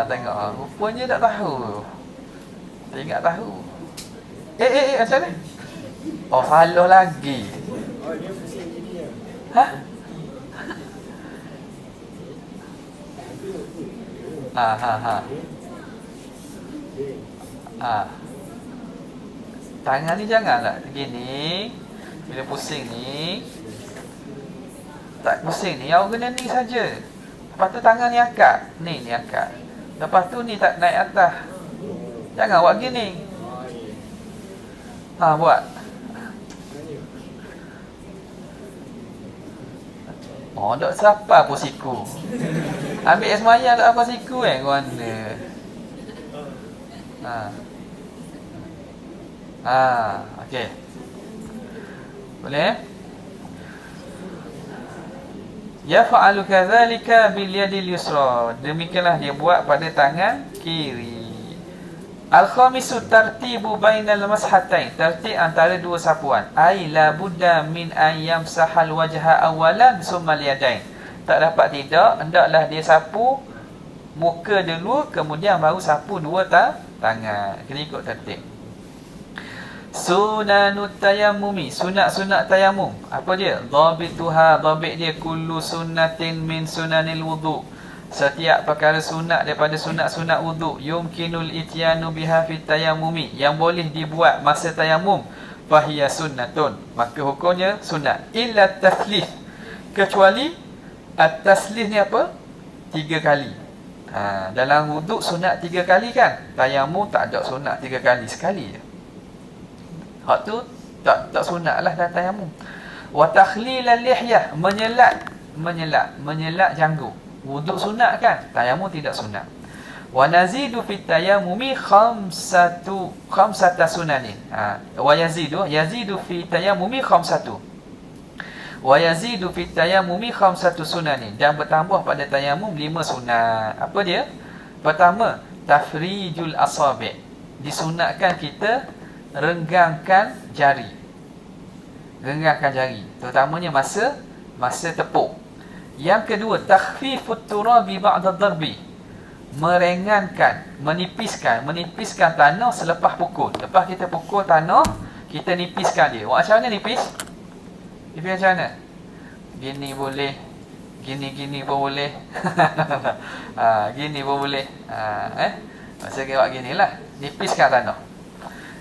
Tengok. Rupanya tak tahu. Tak tahu. Macam mana? Salah lagi. Dia pusing gini ya. Tangan ni janganlah gini. Bila pusing ni, tak pusing ni, awak kena ni saja. Lepas tu tangan ni akak. Ni akak. Lepas tu ni tak naik atas. Jangan buat gini. Buat. Oh, tak siapa pun siku. Ambil semayang tak apa siku mana? Okey. Boleh? Yaf'alu kadzalika bil yadil yusra. Demikianlah dia buat pada tangan kiri. Al-khamisu tartibu bainal mashatain. Tertib antara dua sapuan. Ai la budda min an yamsahal wajha awalan summa al-yadain. Tak dapat tidak, hendaklah dia sapu muka dulu, kemudian baru sapu dua tangan. Kena ikut tertib. Sunanut tayammumi, sunat-sunat tayamum. Apa dia? Dhabituha, dhabit dia kullu sunnatin min sunanil wudu. Setiap perkara sunat daripada sunat-sunat wudu, yumkinul ityanu biha fit tayammumi, yang boleh dibuat masa tayamum, fahiya sunnatun, maka hukumnya sunat. Illa taslih, kecuali at-taslih ni apa? 3 kali. Dalam wudu sunat 3 kali kan? Tayamum tak ada sunat 3 kali, sekali je. Hak tu tak sunatlah dalam tayamum. Wa takhlil al-lihyah, menyelat janggut. Wuduk sunat kan? Tayamum tidak sunat. Wa nazidu fit tayammumi khamsata sunanin. Wa yazidu fi tayammumi khamsatu. Wa yazidu fi tayammumi khamsatu sunanin, dan bertambah pada tayamum 5 sunat. Apa dia? Pertama, tafrijul asabi'. Disunatkan kita renggangkan jari. Renggangkan jari, terutamanya masa tepuk. Yang kedua, takhfifut turabi ba'da darbi. Meringankan, menipiskan tanah selepas pukul. Lepas kita pukul tanah, kita nipiskan dia. Macam mana nipis? Nipis macam mana? Gini boleh, gini pun boleh. Gini pun boleh. Masa kira gini lah, nipiskan tanah.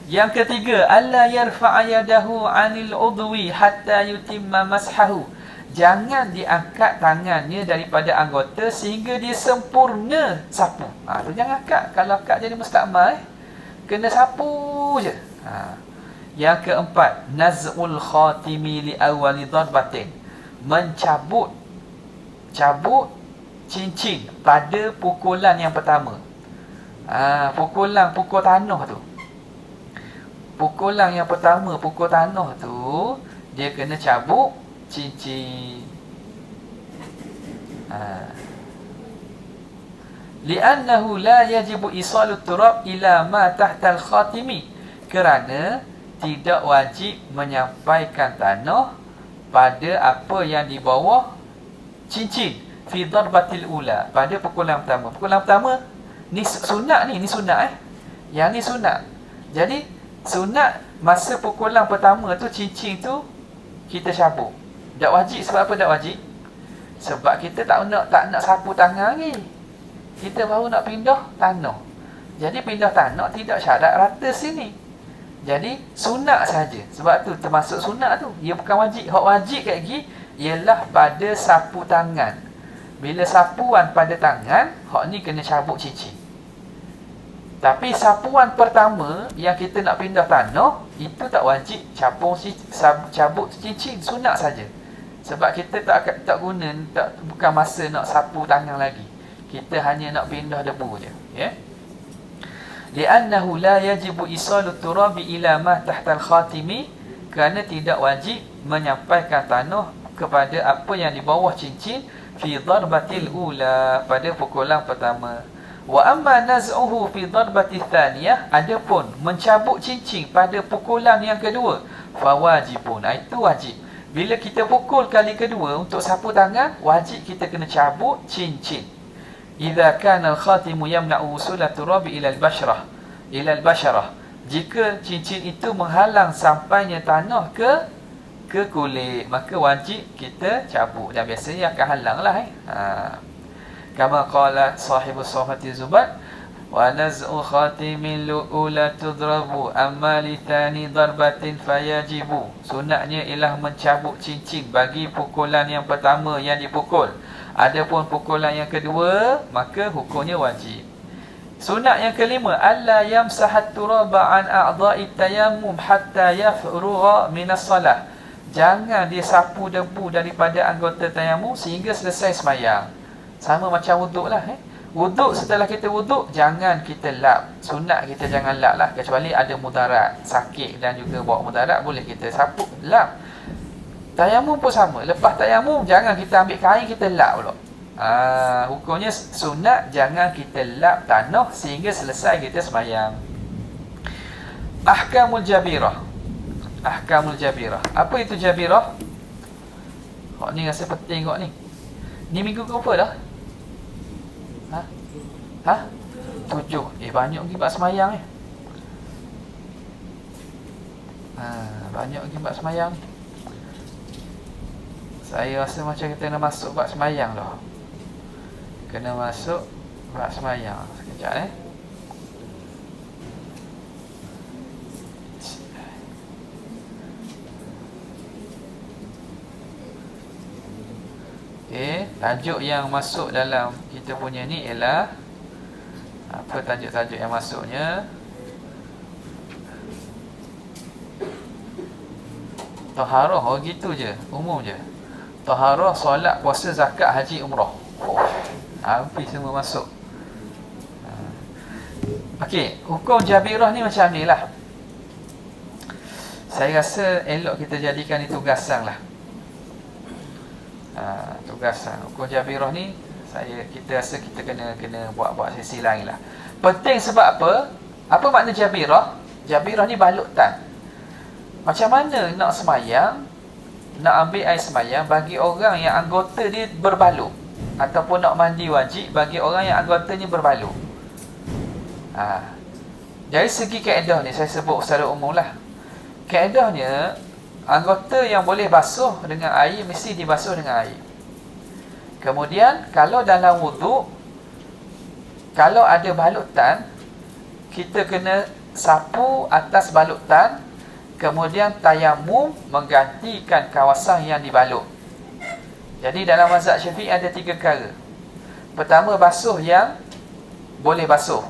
Yang ketiga, alla yarfa'a yadahu 'anil udwi hatta yutimma mashahu. Jangan diangkat tangannya daripada anggota sehingga dia sempurna sapu. Tu jangan angkat. Kalau angkat jadi mustakmal, kena sapu je. Yang keempat, naz'ul khatimi li awwali darbatin. Mencabut cincin pada pukulan yang pertama. Pukul tanah tu. Pukulan yang pertama, pukul tanah tu, dia kena cabut cincin. Li'annahu la yajibu isalut turab ila ma tahtal khatimi. Kerana tidak wajib menyampaikan tanah pada apa yang di bawah cincin. Fi darbatil ula, pada pukulan pertama. Pukulan pertama ni sunat ni sunat Yang ni sunat. Jadi sunat masa pukulan pertama tu, cincin tu kita cabut. Tak wajib. Sebab apa tak wajib? Sebab kita tak nak sapu tangan lagi. Kita baru nak pindah tanah. Jadi pindah tanah tidak syarat rata sini. Jadi sunat saja. Sebab tu termasuk sunat tu. Ia bukan wajib. Hak wajib kat lagi ialah pada sapu tangan. Bila sapuan pada tangan, hak ni kena cabut cincin. Tapi sapuan pertama yang kita nak pindah tanah, itu tak wajib cabut cincin, sunat saja. Sebab kita tak guna, bukan masa nak sapu tangan lagi. Kita hanya nak pindah debu je, ya. Li'annahu la yajibu isalut turabi ila ma tahtal khatimi, kerana tidak wajib menyampaikan tanah kepada apa yang di bawah cincin, fi darbatil ula, pada pukulan pertama. Wa amma naz'uhu fi darbati thaniyah, adapun mencabut cincin pada pukulan yang kedua, fawajibun, itu wajib. Bila kita pukul kali kedua untuk sapu tangan, wajib kita kena cabut cincin. Idza kana al-khatimu yamna'u wusulat turabi ila al-basharah, jika cincin itu menghalang sampainya tanah ke kulit, maka wajib kita cabut. Dan biasanya akan halanglah. Kama qala sahibus sahati Zubair, wa naz'u khatimin lu'ula tudrabu amma li thani darbatin fayajibu. Sunatnya ialah mencabut cincin bagi pukulan yang pertama yang dipukul. Adapun pukulan yang kedua, maka hukumnya wajib. Sunat yang kelima, alla yamsahat turaba an a'dha'i tayammum hatta yafrugha min as-salah. jangan dia sapu debu daripada anggota tayamum sehingga selesai sembahyang. Sama macam wuduk lah. Wuduk, setelah kita wuduk, jangan kita lap. Sunat kita jangan lap lah, kecuali ada mudarat, sakit dan juga bawa mudarat, boleh kita sapu, lap. Tayamum pun sama. Lepas tayamum, jangan kita ambil kain, kita lap pula. Hukumnya sunat, jangan kita lap tanah sehingga selesai kita sembahyang. Ahkamul jabirah. Ahkamul jabirah. Apa itu jabirah? Ni rasa penting kot ni. Ni minggu ke apa dah? 7. Banyak lagi buat semayang ni. Banyak lagi buat semayang. Saya rasa macam kita kena masuk buat semayang dah. Kena masuk buat semayang. Sekejap tajuk yang masuk dalam kita punya ni ialah apa tajuk-tajuk yang masuknya? Taharah, gitu je, umum je. Taharah, solat, puasa, zakat, haji, umrah. Habis semua masuk. Okey, hukum jabirah ni macam ni lah. Saya rasa elok kita jadikan ni tugasan lah. Tugasan hukum jabirah ni kita rasa kita kena buat sesi lain lah. Penting sebab apa? Apa makna jabirah? Jabirah ni balutan. Macam mana nak semayang, nak ambil air semayang bagi orang yang anggota dia berbalut, ataupun nak mandi wajib bagi orang yang anggotanya berbalut. Dari segi kaedah ni saya sebut secara umum lah. Kaedahnya, anggota yang boleh basuh dengan air mesti dibasuh dengan air. Kemudian kalau dalam wuduk, kalau ada balutan, kita kena sapu atas balutan, kemudian tayamum menggantikan kawasan yang dibalut. Jadi dalam mazhab Syafi'i ada 3 perkara. Pertama, basuh yang boleh basuh.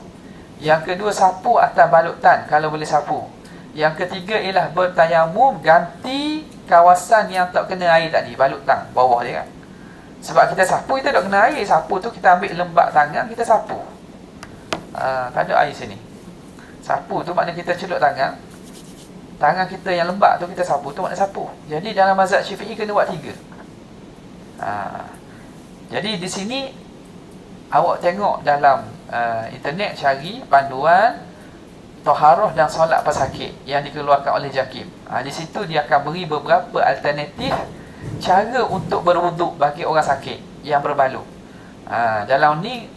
Yang kedua, sapu atas balutan kalau boleh sapu. Yang ketiga ialah bertayamum ganti kawasan yang tak kena air tadi, balutan bawah dia kan. Sebab kita sapu, kita tak kena air. Sapu tu kita ambil lembab tangan, kita sapu. Tak ada air sini. Sapu tu maknanya kita celup tangan. Tangan kita yang lembab tu kita sapu, tu makna sapu. Jadi dalam mazhab Syafi'i kena buat 3. Jadi di sini awak tengok dalam internet, cari panduan taharah dan solat pesakit yang dikeluarkan oleh JAKIM. Di situ dia akan beri beberapa alternatif cara untuk berwuduk bagi orang sakit yang berbalut. Dalam ni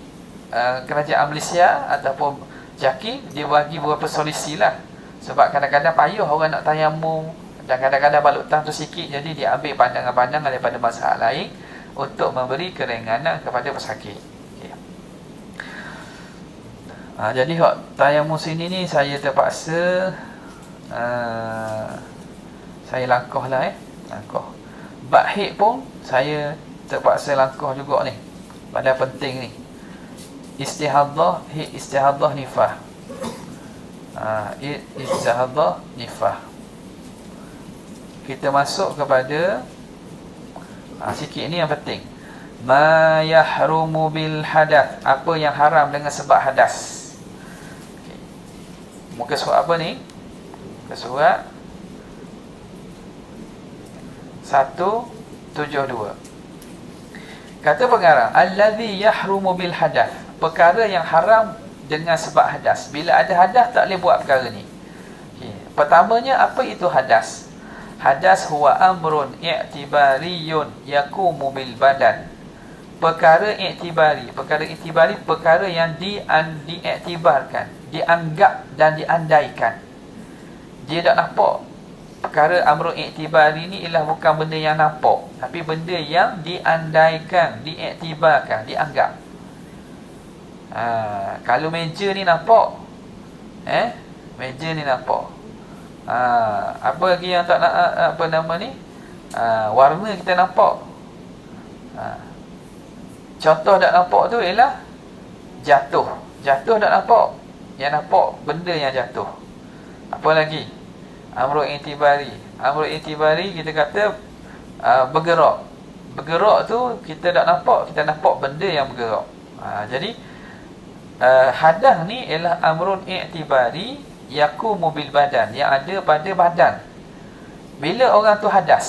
kerajaan Malaysia ataupun JAKIM dia bagi beberapa solusi lah. Sebab kadang-kadang payah orang nak tayamum dan kadang-kadang balutan tu sikit, jadi dia ambil pandangan-pandangan daripada mazhab lain untuk memberi keringanan kepada pesakit. Jadi tayamum sini ni saya terpaksa saya langkah lah langkah. Bab haid pun saya terpaksa langkah juga ni. Padahal penting ni. Istihadah, haid, istihadah, nifah. Istihadah, nifah. Kita masuk kepada sikit ni yang penting. Ma yahrumu bil hadath. Apa yang haram dengan sebab hadas. Muka surat apa ni? Muka surat 172. Kata pengarang, allazi yahrumu bil hadath, perkara yang haram dengan sebab hadas. Bila ada hadas tak boleh buat perkara ni. Pertamanya, apa itu hadas? Hadas huwa amrun i'tibariyun yakumu bil badan. Perkara i'tibari. Perkara i'tibari, perkara yang diiktibarkan, dianggap dan diandaikan. Dia tak nampak. Perkara amrun i'tibari ni ialah bukan benda yang nampak, tapi benda yang diandaikan, diiktibarkan, dianggap. Kalau meja ni nampak, meja ni nampak. Apa lagi yang tak nak, apa nama ni, warna kita nampak. Contoh tak nampak tu ialah jatuh. Jatuh tak nampak. Yang nampak benda yang jatuh. Apa lagi? Amrun i'tibari. Amrun i'tibari kita kata bergerak. Bergerak tu kita tak nampak, kita nampak benda yang bergerak. Jadi hadas ni ialah amrun i'tibari yakumu bil badan, yang ada pada badan. Bila orang tu hadas,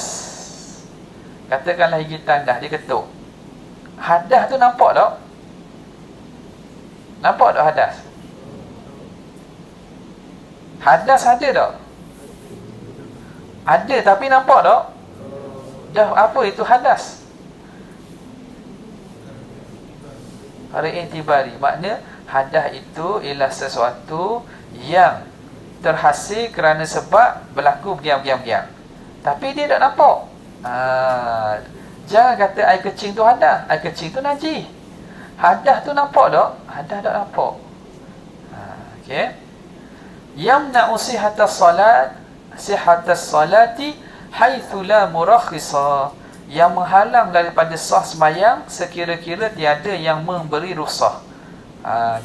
katakanlah gigi tandas dia ketuk, hadas tu nampak tak? Nampak tak hadas? Hadas ada tak? Ada, tapi nampak tak? Dah apa itu hadas? Pada i'tibari, makna hadas itu ialah sesuatu yang terhasil kerana sebab berlaku diam-diam-diam, tapi dia tak nampak. Jangan kata air kecil tu hadas, air kecil tu najis. Hadas tu nampak tak? Hadas tak nampak. Okey. Yamna'u sihhatas salati haitsu la murakhisa, yang menghalang daripada sah sembahyang sekira-kira tiada yang memberi rukhsah.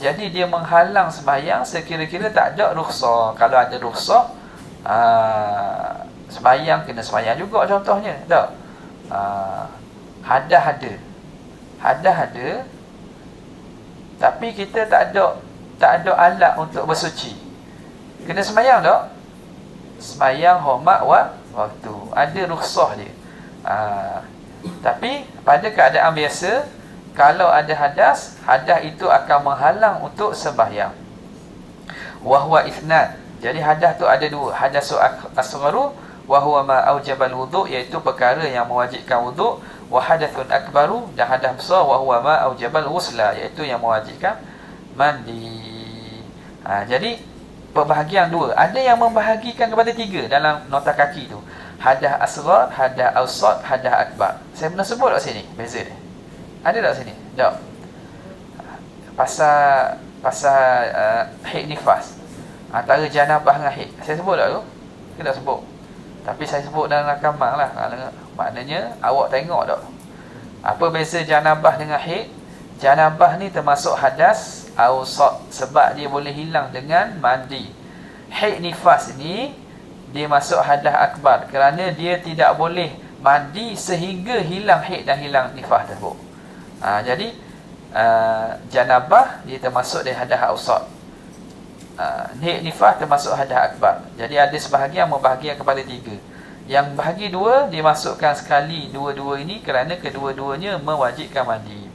Jadi dia menghalang sembahyang sekira-kira tak ada rukhsah. Kalau ada rukhsah, sembahyang kena sembahyang juga contohnya. Tak? Hadas ada, tapi kita tak ada alat untuk bersuci. Kena sembahyang tak? Sembahyang hormat waktu. Ada rukhsah dia. Tapi pada keadaan biasa, kalau ada hadas itu akan menghalang untuk sembahyang. Wahwa ithnan. Jadi hadas tu ada dua. Hadasu asgharu wa huwa ma aujabal wudu', iaitu perkara yang mewajibkan wudu'. Wa hadathun akbaru, dan hadas besar, wa huwa ma aujabal ghusla, iaitu yang mewajibkan mandi. Jadi perbahagian dua. Ada yang membahagikan kepada tiga dalam nota kaki tu. Hadas asghar, hadas awsat, hadas akbar. Saya pernah sebut kat sini beza dia. Ada tak sini? Tak. Pasal haid nifas, antara janabah dengan haid. Saya sebut tak tu? Saya tak sebut. Tapi saya sebut dalam rakaman lah. Maknanya awak tengok tak apa beza janabah dengan haid. Janabah ni termasuk hadas awsat, sebab dia boleh hilang dengan mandi. Haid nifas ni dia masuk hadas akbar, kerana dia tidak boleh mandi sehingga hilang haid dan hilang nifas tersebut. Jadi janabah dia termasuk dari hadas awsat, haid nifas termasuk hadas akbar. Jadi ada sebahagian membahagikan kepada tiga. Yang bahagi dua dimasukkan sekali dua-dua ini kerana kedua-duanya mewajibkan mandi.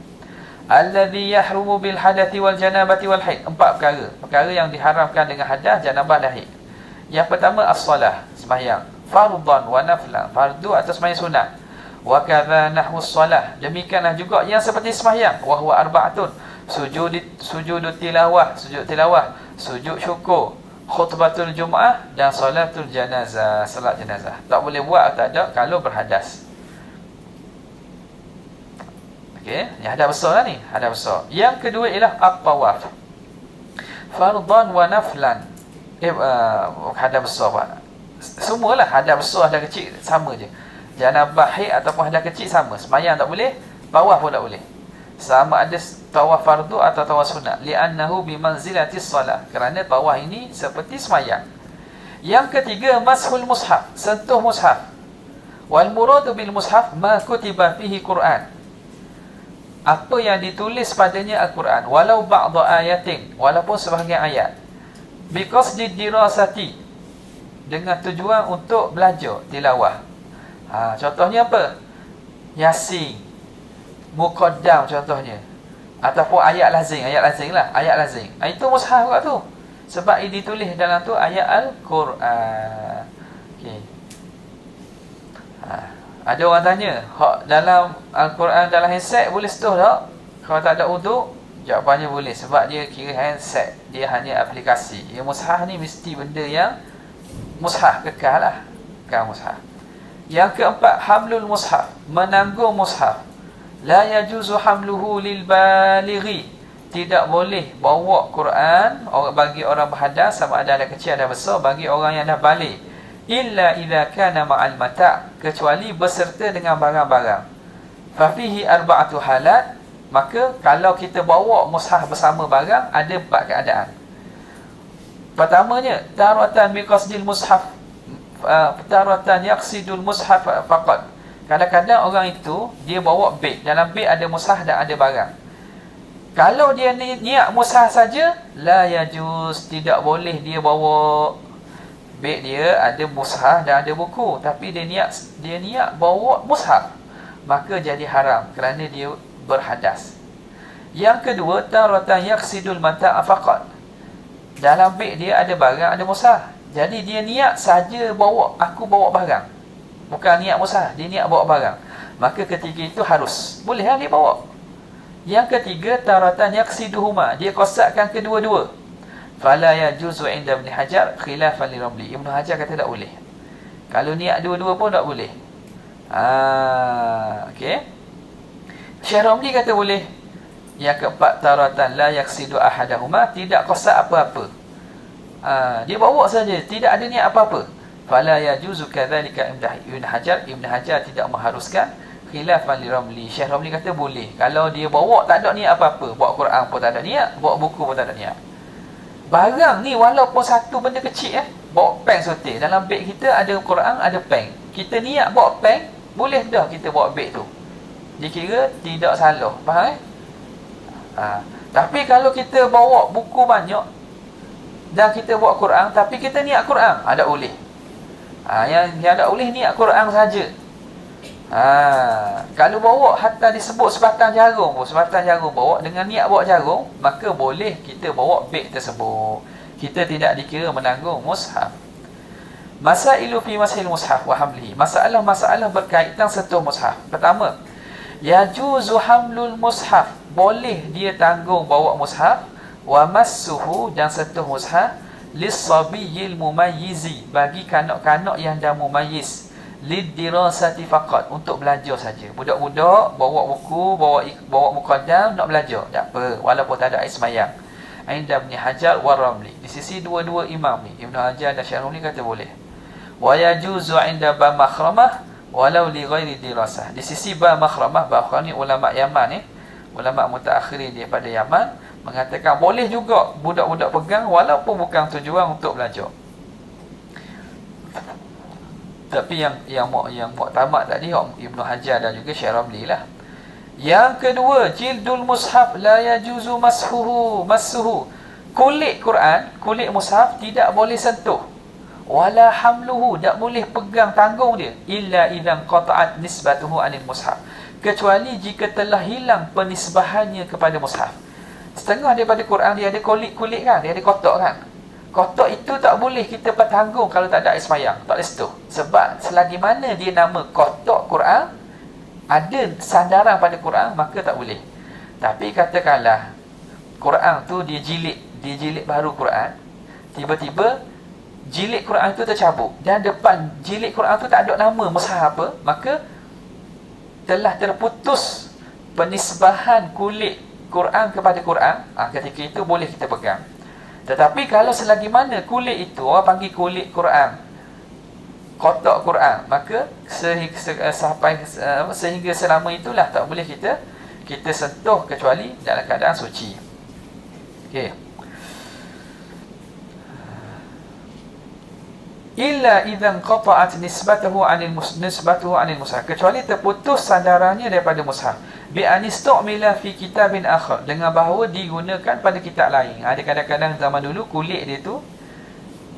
Alladhi yahrumu bil hadathi wal janabati wal haid. Empat perkara yang diharamkan dengan hadas, janabah dan haid. Yang pertama as-salah, sembahyang, fardhan wa naflan, fardu atau sembahyang sunat. Wa kadza nahwu as-salah, demikianlah juga yang seperti sembahyang. Wa huwa arba'atun, sujud tilawah, sujud syukur, khutbatul jumaah, dan salatul janazah, salat jenazah. Tak boleh buat atau tak ada kalau berhadas. Okey, yang hadas besar lah ni, hadas besar. Yang kedua ialah at-tawaf, fardhan wa naflan. Hadas besar Pak. Semualah hadas besar, hadas kecil sama je. Janabah, haid ataupun hadas kecil sama. Sembahyang tak boleh, tawaf pun tak boleh. Sama ada tawaf fardu atau tawaf sunat. Li'annahu bimanzilatis salah, kerana tawaf ini seperti sembahyang. Yang ketiga mashul mushaf, sentuh mushaf. Wal muradu bil mushaf ma kutiba fihi Quran, apa yang ditulis padanya Al-Quran, walau ba'da ayatin, walaupun sebahagian ayat. Because dirasati, dengan tujuan untuk belajar tilawah. Contohnya apa? Yasin, Muqaddam contohnya, ataupun ayat lazim lah, ayat lazim. Itu mushaf kat tu, sebab ia ditulis dalam tu ayat Al-Quran. Okey. Ada orang tanya, hak dalam Al-Quran dalam handset boleh setuh tak? Kalau tak ada uduk? Jawapannya boleh, sebab dia kira handset, dia hanya aplikasi. Yang mushaf ni mesti benda yang mushaf, kekal lah, kekal mushaf. Yang keempat, hamlul mushaf, menanggung mushaf. La yajuzu hamluhu lil balighi, tidak boleh bawa Quran bagi orang berhadas, sama ada kecil ada besar, bagi orang yang dah balik. Illa idza kana ma'al mata', kecuali berserta dengan barang-barang. Fa fihi arba'atu halat, maka kalau kita bawa mushaf bersama barang, ada empat keadaan. Pertamanya, taratan biqasdil mushaf taratan yaqsidul mushaf faqat. Kadang-kadang orang itu dia bawa beg, dalam beg ada mushaf dan ada barang. Kalau dia niat mushaf saja, la yajuz, tidak boleh dia bawa beg dia ada mushaf dan ada buku, tapi dia niat bawa mushaf, maka jadi haram kerana dia berhadas. Yang kedua, taratan yaqsidul mata'a faqat. Dalam beg dia ada barang, ada mushaf. Jadi dia niat saja aku bawa barang. Bukan niat mushaf, dia niat bawa barang. Maka ketika itu harus. Bolehlah dia bawa. Yang ketiga, taratan yaqsiduhuma. Dia kosadkan kedua-dua. Fala yajuzu inda Ibn Hajar khilafan li Ramli. Ibn Hajar kata tak boleh. Kalau niat dua-dua pun tak boleh. Okey. Syekh Ramli kata boleh. Yang keempat, taratan la yaqsidu ahadahuma, tidak qasad apa-apa. Dia bawa saja, tidak ada niat apa-apa. Fala yajuzu kadzalika Ibn Hajar. Ibn Hajar tidak mengharuskan khilafan li Ramli. Syekh Ramli kata boleh. Kalau dia bawa tak ada niat apa-apa, bawa Quran pun tak ada niat, bawa buku pun tak ada niat. Barang ni walaupun satu benda kecil, bawa pen sotik. Dalam beg kita ada Quran, ada pen. Kita niat bawa pen, boleh dah kita bawa beg tu. Dikira tidak salah. Faham Tapi kalau kita bawa buku banyak dan kita bawa Quran, tapi kita niat Quran, ada boleh. Yang ada boleh niat Quran saja. Kalau bawa hatta disebut sebatang jarum bawa dengan niat bawa jarum, maka boleh kita bawa beg tersebut. Kita tidak dikira menanggung mushaf. Masailu fi mashil mushaf wa hamlihi. Masalah-masalah berkaitan sentuh mushaf. Pertama, yajuzu hamlul mushaf. Boleh dia tanggung bawa mushaf, wa massuhu, dan sentuh mushaf, lis-sabiyil mumayyizi, bagi kanak-kanak yang dah mumayyiz, lidirasati faqat, untuk belajar saja. Budak-budak bawa buku, bawa muqaddam nak belajar, tak apa, walaupun tak ada air sembahyang. Inda Ibn Hajar wa Ramli, di sisi dua-dua imam ni, Ibn Hajar dan Syekh Ramli kata boleh. Wa yajuzu inda ba makhramah walau li ghairi dirasah. Di sisi ba makhramah, ni ulama Yaman ni, ulama mutaakhirin daripada Yaman mengatakan boleh juga budak-budak pegang walaupun bukan tujuan untuk belajar. Tapi yang muktamad tadi Ibn Hajar dan juga Syekh Ramli lah. Yang kedua, jildul mushaf la yajuzu massuhu. Kulit Quran, kulit mushaf tidak boleh sentuh. Wala hamluhu, tak boleh pegang tanggung dia, illa idzan qata'at nisbatuhu anil mushaf, kecuali jika telah hilang penisbahannya kepada mushaf. Setengah daripada Quran dia ada kulit kan, dia ada kotak kan. Kotak itu tak boleh kita bertanggung kalau tak ada air sembahyang, tak boleh sentuh. Sebab selagi mana dia nama kotak Quran, ada sandaran pada Quran, maka tak boleh. Tapi katakanlah Quran tu dia jilid baru Quran, tiba-tiba jilid Quran itu tercabut dan depan jilid Quran itu tak ada nama mushaf apa, maka telah terputus penisbahan kulit Quran kepada Quran. Ketika itu boleh kita pegang. Tetapi kalau selagi mana kulit itu, orang panggil kulit Quran, kotak Quran, maka sehingga selama itulah tak boleh kita sentuh kecuali dalam keadaan suci. Okey. Illa idzan qata'at nisbatuhu 'anil mushaf, kecuali terputus sandarannya daripada mushaf, bi anistu'mila fi kitabin akhar, dengan bahawa digunakan pada kitab lain. Ada kadang-kadang zaman dulu kulit dia tu,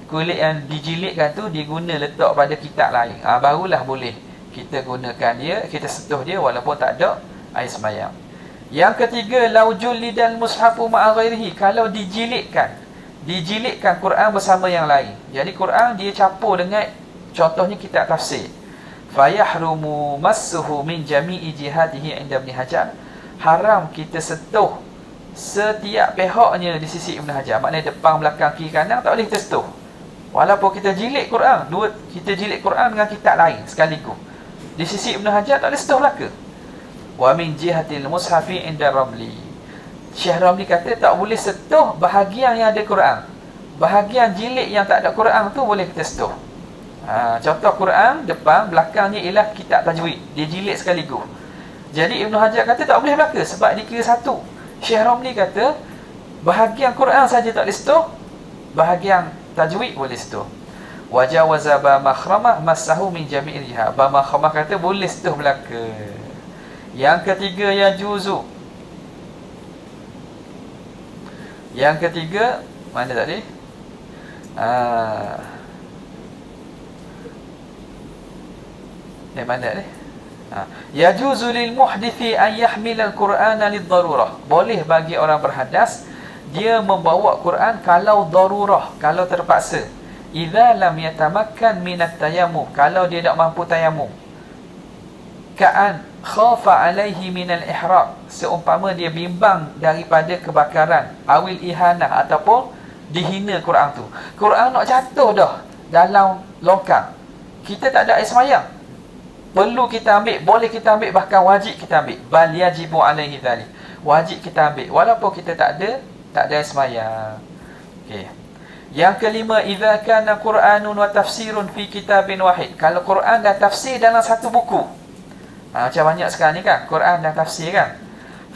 kulit yang dijilidkan tu diguna letak pada kitab lain, barulah boleh kita gunakan dia, kita sentuh dia walaupun tak ada air sembahyang. Yang ketiga, laujul lidal mushafu ma'a ghairihi, kalau dijilidkan Quran bersama yang lain. Jadi Quran dia campur dengan contohnya kitab tafsir. Fayahrumu massuhu min jami'i jihatihi inda Ibn Hajar. Haram kita sentuh setiap pihaknya di sisi Ibn Hajar. Maknanya depan, belakang, kiri, kanan tak boleh kita sentuh. Walaupun kita jilid Quran, kita jilid Quran dengan kitab lain sekaligus, di sisi Ibn Hajar tak boleh sentuh belaka. Wa min jihatil mushafi inda Ramli. Syekh Ramli kata tak boleh sentuh bahagian yang ada Quran. Bahagian jilid yang tak ada Quran tu boleh kita sentuh. Contoh Quran, depan, belakangnya ialah kitab tajwid, dia jilid sekaligus. Jadi Ibn Hajar kata tak boleh belaka sebab dikira satu. Syekh Ramli kata bahagian Quran saja tak boleh sentuh, bahagian tajwid boleh sentuh. Wajawaza ba makhramah masahu min jami'il jihad. Ba makhramah kata boleh sentuh belaka. Yang ketiga yajuzu. Yang ketiga mana tadi? Mana ni? Yajuzu lil muhdithi an yahmil al-Qur'ana lid-darurah. Boleh bagi orang berhadas dia membawa Quran kalau darurah, kalau terpaksa. Idza lam yatamakkan min at-tayammum, kalau dia tak mampu tayamum. Ka'an khafa alaihi min al-ihraq, seumpama dia bimbang daripada kebakaran, awil ihanah, ataupun dihina Quran tu. Quran nak jatuh dah dalam longkang. Kita tak ada air semayang. Perlu kita ambil, boleh kita ambil, bahkan wajib kita ambil. Bal yajibu alaihi dzalik. Wajib kita ambil walaupun kita tak ada air semayang. Okey. Yang kelima, idza kana Qur'anun wa tafsirun fi kitabin wahid. Kalau Quran dan tafsir dalam satu buku. Macam banyak sekarang ni kan, Quran dan tafsir kan.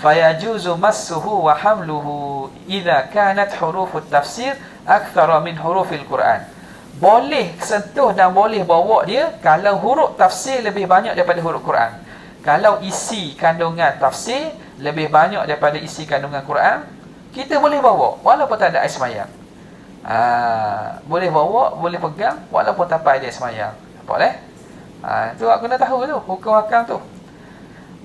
Fayajuzu massuhu wa hamluhu idza kanat hurufut tafsir akthara min hurufil Quran. Boleh sentuh dan boleh bawa dia kalau huruf tafsir lebih banyak daripada huruf Quran. Kalau isi kandungan tafsir lebih banyak daripada isi kandungan Quran, kita boleh bawa walaupun tak ada air semayang. Boleh bawa, boleh pegang walaupun tanpa air semayang. Boleh? Itu aku nak tahu tu, hukum akam tu.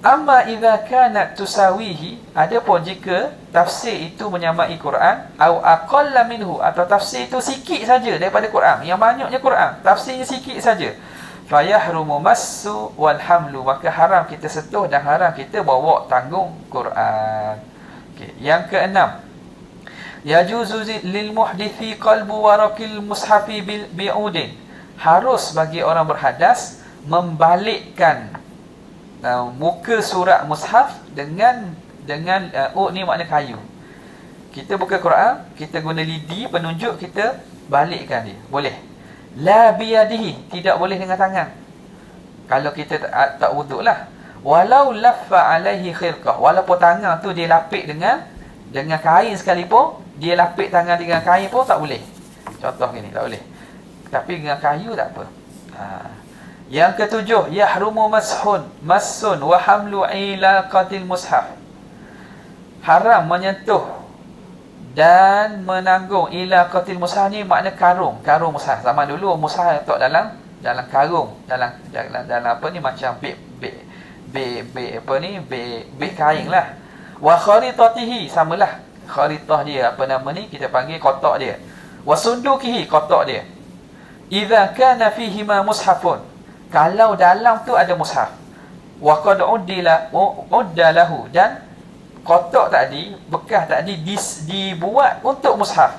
Amma idza kanat tusawihi, adapun jika tafsir itu menyamai Quran, au aqalla minhu, atau tafsir itu sikit saja daripada Quran, yang banyaknya Quran, tafsirnya sikit saja, fayahrumu massu wal hamlu, maka haram kita sentuh dan haram kita bawa tanggung Quran. Okey, yang keenam, yajuzu lil muhdithi qalbu warakil mushafi bi'udin. Harus bagi orang berhadas membalikkan muka surat mushaf dengan ni makna kayu. Kita buka Quran, kita guna lidi penunjuk, kita balikkan dia. Boleh. La biyadihi, tidak boleh dengan tangan. Kalau kita tak wuduk lah. Walau laffa alaihi khirqah, walaupun tangan tu dia lapik dengan kain sekalipun, dia lapik tangan dengan kain pun tak boleh. Contoh gini, tak boleh. Tapi dengan kayu tak apa. Yang ketujuh, yahrumu massun wa hamlu ilaqatil mushaf. Haram menyentuh dan menanggung ilaqatil mushaf, ni makna karung mushaf. Zaman dulu mushaf letak dalam karung, dalam apa ni, macam beg kain lah. Wa kharitatihi, samalah kharitah dia, apa nama ni, kita panggil kotak dia. Wa sundukihi, kotak dia. Idza kana fihi ma mushafun, kalau dalam tu ada mushaf. Wa qad uddalahu, dan kotak tadi, bekas tadi dibuat untuk mushaf.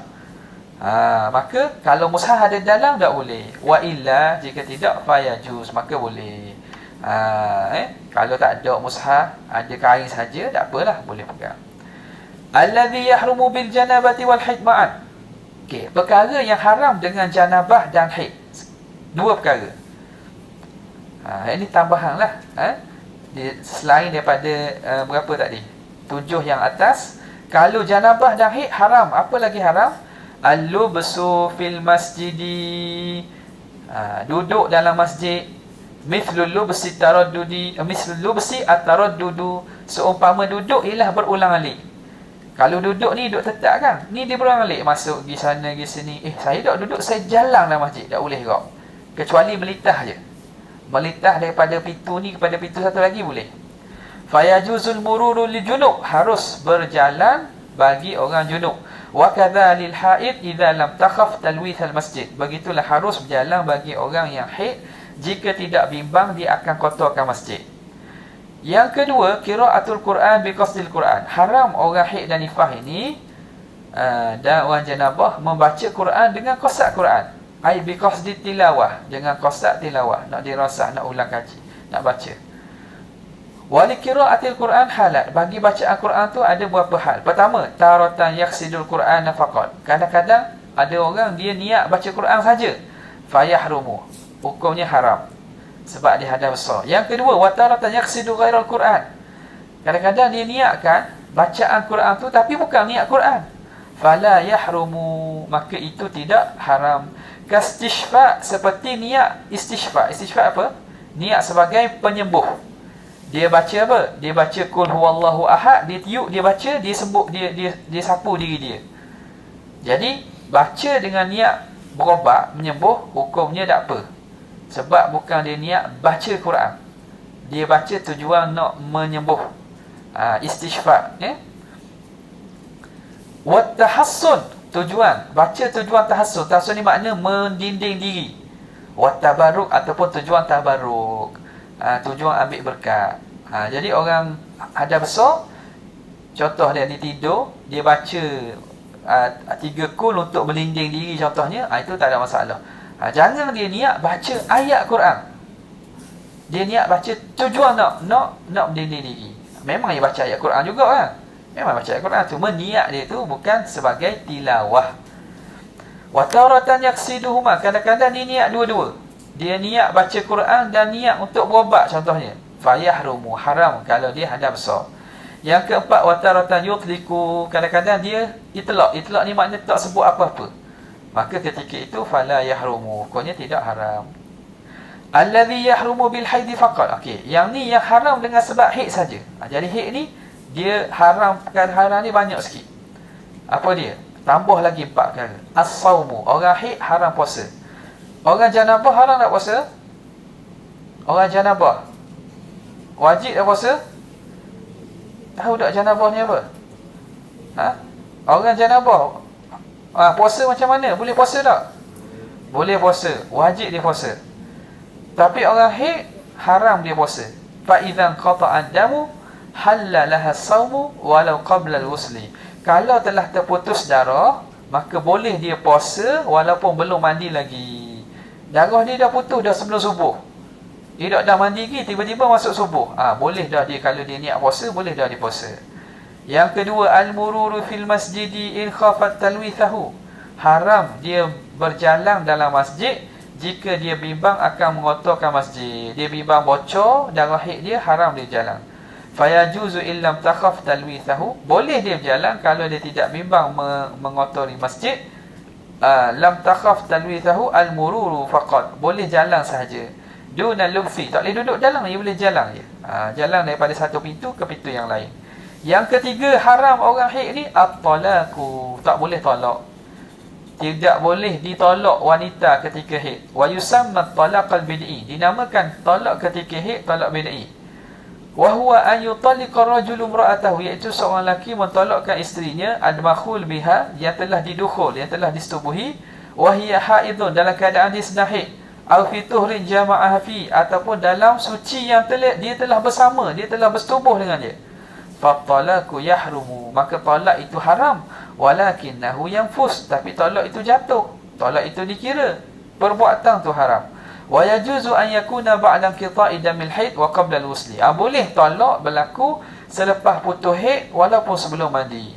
Maka kalau mushaf ada dalam tak boleh. Wa illa, jika tidak, fayajuz, maka boleh. Kalau tak ada mushaf, ada kain saja, tak apalah, boleh pegang. Alladhi yahrumu bil janabati wal haid ma'an. Okey, perkara yang haram dengan janabah dan haid. Dua perkara. Ini tambahan lah. Selain daripada berapa tadi? 7 yang atas. Kalau janabah dan haid haram. Apa lagi haram? Al-lubsu fil masjidi, duduk dalam masjid. Mithlul lubsi taraddudi, mithlul lubsi at-taraddudu, seumpama duduk ialah berulang alik. Kalau duduk ni duduk tetap kan, ni dia berulang alik, masuk pergi sana pergi sini. Saya tak duduk, saya jalan dalam masjid, tak boleh kau. Kecuali melitah je. Melitah daripada pintu ni kepada pintu satu lagi boleh. Fayajuzul mururu lil junub, harus berjalan bagi orang junub. Wa kadza lil haid idza lam takhaf talwith al masjid. Begitulah harus berjalan bagi orang yang haid jika tidak bimbang dia akan kotorkan masjid. Yang kedua, qiraatul Quran bi qasdil Quran. Haram orang haid dan nifas ini dan orang janabah membaca Quran dengan qasad Quran. Ai bi qasdi tilawah, dengan qasad tilawah, nak dirasah, nak ulang kaji, nak baca. Wali qiraatil Quran halat, bagi bacaan Quran tu ada beberapa hal. Pertama, taratan yaqsidul Quran faqat. Kadang-kadang ada orang dia niat baca Quran saja, fayahrumu, hukumnya haram sebab dia hadas besar. Yang kedua, wa taratan yaqsidu ghairal Quran. Kadang-kadang dia niatkan bacaan Quran tu tapi bukan niat Quran, fala yahrumu, maka itu tidak haram. Kastishfa, seperti niat istishfa. Istishfa apa? Niat sebagai penyembuh. Dia baca apa? Dia baca qul huwallahu ahad, dia tiup, dia baca, dia sembuh, dia sapu diri dia. Jadi baca dengan niat berobat, menyembuh, hukumnya tak apa. Sebab bukan dia niat baca Quran. Dia baca tujuan nak menyembuh. Istishfa, ya. Wa tahassun, tujuan baca tujuan tahassun. Tahassun ni makna mendinding diri. Wa tabarruk, ataupun tujuan tabarruk, tujuan ambil berkat. Jadi orang hadap besar, contoh dia tidur, dia baca 3 kul untuk melinding diri contohnya, itu tak ada masalah. Jangan dia niat baca ayat Quran. Dia niat baca tujuan nak melinding diri. Memang dia baca ayat Quran juga kan. Memang baca ayat Quran, cuma niat dia tu bukan sebagai tilawah. Wa taratan yaqsiduhuma, kadang-kadang dia niat dua-dua. Dia niat baca Quran dan niat untuk berobat contohnya. Fayahrumu, haram kalau dia hadap besar. Yang keempat, wa taratan yutliku, kadang-kadang dia itlaq. Itlaq ni makna tak sebut apa-apa. Maka ketika itu fala yahrumu, pokoknya tidak haram. Alladhi yahrumu bil haidi faqat. Okey, yang ni yang haram dengan sebab haid saja. Jadi haid ni dia haram, perkara haram ni banyak sikit. Apa dia? Tambah lagi 4 perkara. As-saumu, orang haid haram puasa. Orang janabah haram tak puasa? Orang janabah wajib tak puasa? Tahu tak janabah ni apa? Orang janabah puasa macam mana? Boleh puasa tak? Boleh puasa, wajib dia puasa. Tapi orang haid haram dia puasa. Fa idzan qata'ad damu halla laha as-sawmu walau qabla al-wusli. Kalau telah terputus darah, maka boleh dia puasa walaupun belum mandi lagi. Darah dia dah putus dah sebelum subuh. Dia dah mandi lagi, tiba-tiba masuk subuh. Boleh dah dia, kalau dia niat puasa, boleh dah dia puasa. Yang kedua, al-mururu fil masjidi in khafat talwithahu. Haram dia berjalan dalam masjid jika dia bimbang akan mengotorkan masjid. Dia bimbang bocor darah haid dia, haram dia jalan. Fayajuzu illam takhaf talwithahu, boleh dia berjalan kalau dia tidak bimbang mengotori masjid. Lam takhaf talwithahu al-mururu faqat, boleh jalan sahaja. Duna lubfi, tak boleh duduk dalam, dia boleh jalan je. Jalan daripada satu pintu ke pintu yang lain. Yang ketiga, haram orang haid ni at-talaku, tak boleh tolak. Tidak boleh ditolak wanita ketika haid. Wa yusamma talaq al-bid'i, dinamakan tolak ketika haid talak bid'i. Wa huwa an yutalliqa rajulu imra'atahu, iaitu seorang lelaki mentolakkan isterinya ad-makhul biha, yang telah didukhul, yang telah disetubuhi, wa hiya haidun, dalam keadaan dia sedang haid, au fi tuhrin jama'ah fi, ataupun dalam suci yang dia telah bersama, dia telah bersetubuh dengan dia. Fa talaqu yahrumu, maka talak itu haram. Walakinnahu yanfus, tapi talak itu jatuh, talak itu dikira perbuatan tu haram. Wa yajuzu an yakuna ba'da inqita'i damil haid wa qabla al-wusli. Boleh talak berlaku selepas putus haid walaupun sebelum mandi.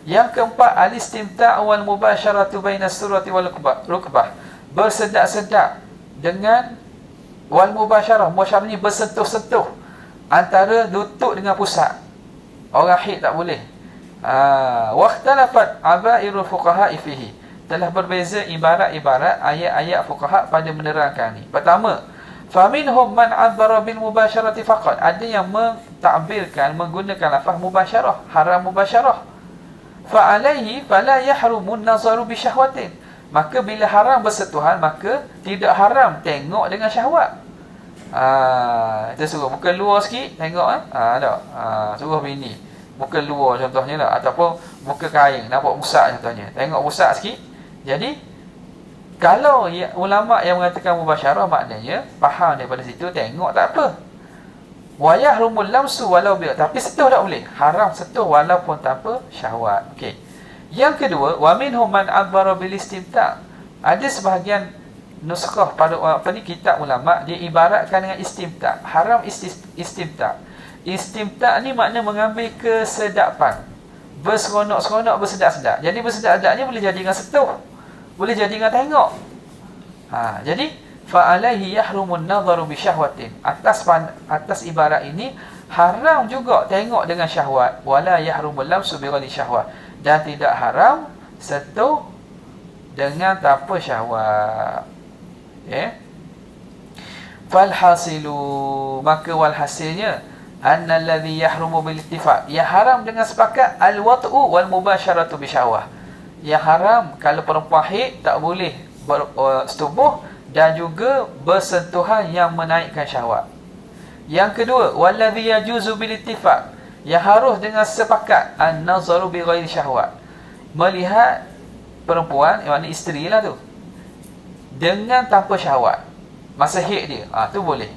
Yang keempat, al-istimta' wal mubasharatu baina surati wal rukbah, bersedak-sedak dengan wal mubasharah. Mubasyarah ni bersentuh-sentuh antara lutut dengan pusat. Orang haid tak boleh. Waqtalafat abairul fuqaha fihi, telah berbeza ibarat-ibarat ayat-ayat fuqaha pada menerangkan ni. Pertama, faminhum man 'abbara bil mubasyarati faqat, ada yang mentakbirkan menggunakan lafaz mubasyarah, haram mubasyarah. Fa alaihi fala yahrumu an-nazaru bi syahwatin, maka bila haram bersentuhan, maka tidak haram tengok dengan syahwat. Kita suruh buka luar sikit, tengok tak? Suruh bini buka luar contohnya lah, ataupun buka kain, nampak pusat contohnya, tengok pusat sikit. Jadi kalau ulama yang mengatakan mubasyarah, maknanya faham daripada situ, tengok tak apa. Wa yahrumul lamsu walau bi, tapi sentuh tak boleh, haram sentuh walaupun tanpa syahwat. Okey. Yang kedua, wa minhum man abbara bil istimta', ada sebahagian nuskhah pada kitab ulama dia ibaratkan dengan istimta', haram istimta'. Istimta' ni makna mengambil kesedapan, berseronok-seronok, bersedak-sedak. Jadi bersedak-sedaknya boleh jadi dengan sentuh, boleh jadi dengan tengok. Jadi fa alaihi yahrumun nadharu bi syahwatin, atas ibarat ini haram juga tengok dengan syahwat. Wala yahrumul lamsu bi ghairi syahwat, dan tidak haram sentuh dengan tanpa syahwat. Falhasilu, maka walhasilnya annal ladzi yahrumu bil ittifaq, yang haram dengan sepakat al-wat'u wal mubasyaratu bi syahwah. Yang haram kalau perempuan haid tak boleh bersetubuh dan juga bersentuhan yang menaikkan syahwat. Yang kedua, wallazi yajuzu bil ittifaq, yang harus dengan sepakat an-nazaru bi ghairi syahwat, melihat perempuan, yakni isteri lah tu, dengan tanpa syahwat masa haid dia, tu boleh.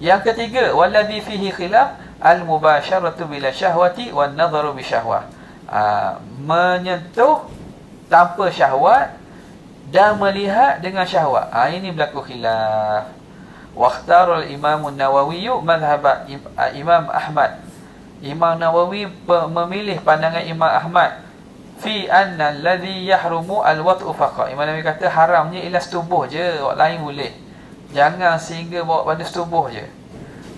Yang ketiga, wallazi fihi khilaf al-mubasyaratu bila syahwati wan nazaru bi syahwah, menyentuh tanpa syahwat dan melihat dengan syahwat, ini berlaku khilaf. Waqtarul Imam Nawawi madhhab Imam Ahmad. Imam Nawawi memilih pandangan Imam Ahmad fi anna alladhi yahrumu al-wat'u faqat. Imam Nawawi kata haramnya ialah setubuh je, orang lain boleh. Jangan sehingga bawa pada setubuh je.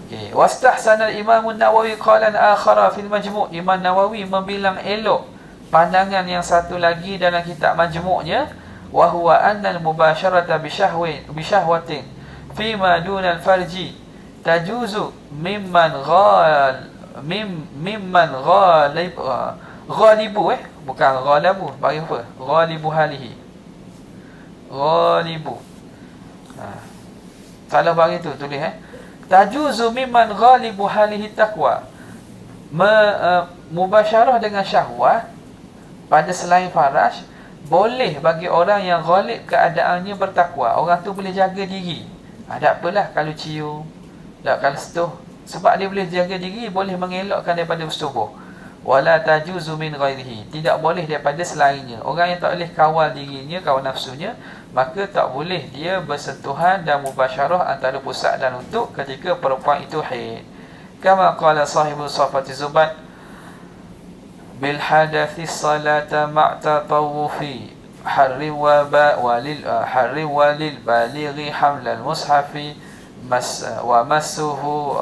Okey, wastahsana Imam Nawawi qalan akhara fil majmu'. Imam Nawawi membilang elok pandangan yang satu lagi dalam kitab majmu'nya, wa huwa anna al-mubasyarata bi syahwatin fima duna al-farji tajuzu mimman ghalibu bukan ghalabu, bagi apa? Ghalibu halihi. Ghalibu. Salah bagi tu tulis tajuzu mimman ghalibu halihi taqwa. Mubasyarah dengan syahwat pada selain faraj boleh bagi orang yang ghalib keadaannya bertakwa. Orang tu boleh jaga diri. Tak apalah kalau cium, tak kalau sentuh, sebab dia boleh jaga diri, boleh mengelakkan daripada bersetubuh. Wala tajuzu min ghairihi, tidak boleh daripada selainnya. Orang yang tak boleh kawal dirinya, kawal nafsunya, maka tak boleh dia bersentuhan dan mubasyarah antara pusat dan lutut ketika perempuan itu haid. Kama qala sahibu Safati Zubat, bil hadathi salata ma'ta tawufi harri wa walil balighi hamlal mushafi wa massuhu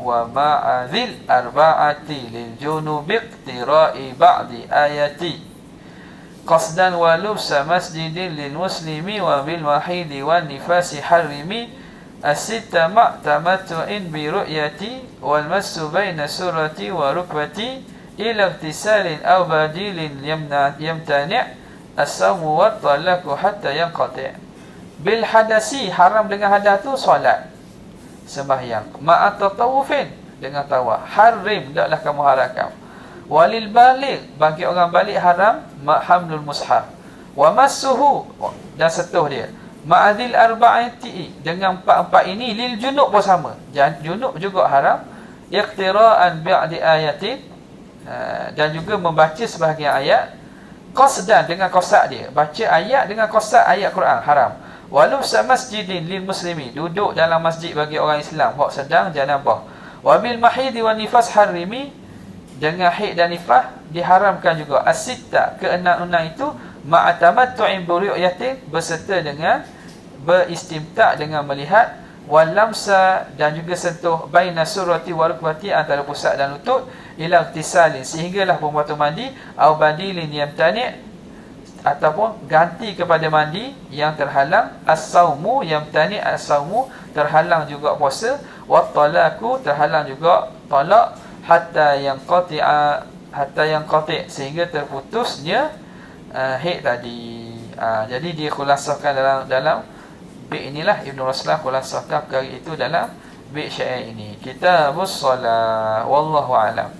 wa ma'adhil arba'ati lil junubi iqtira'i ba'di ayati qasdan wa lubsa masjidin lil muslimi wa bil mahidi wan nifasi harrimi as-sitta ma'tamattu'in bi ru'yati wal massu baina surati wa rukbati ila ightisalin aw badilin yamtani' as-sawmu wa talaqu hatta yanqati'. Bil hadasi, haram dengan hadas tu solat sembahyang, ma'at tatawufin dengan tawaf, harim taklah kamu haramkan. Walil baligh, bagi orang balik haram hamlul mushaf, wa massuhu dan sentuh dia, ma'adil arba'ati dengan empat-empat ini, lil junub pun sama, junub juga haram, iqtira'an bi'di ayatin, dan juga membaca sebahagian ayat, qasdan dengan qasad dia, baca ayat dengan qasad ayat Quran haram. Walau masjidin lil muslimi, duduk dalam masjid bagi orang Islam hak sedang janabah. Wabil mahidi wan nifas harimi, dengan haid dan nifas diharamkan juga. As-sitta, keenam-enam itu ma'atamattu'in bi ru'yatin, berserta dengan beristimta' dengan melihat, wal lamsa dan juga sentuh, baina surati wa rukbati antara pusat dan lutut, ila ightisalin sehinggalah pembuatan mandi, au badilin yamtani' ataupun ganti kepada mandi yang terhalang, as-saumu yamtani' as-saumu terhalang juga puasa, wa talaqu terhalang juga talak, hatta yang qati' sehingga terputusnya haid tadi. Jadi dia khulasahkan dalam bait inilah Ibn Raslan khulasahkan perkara itu dalam bait syair ini. Kitabus Shalah, wallahu a'lam.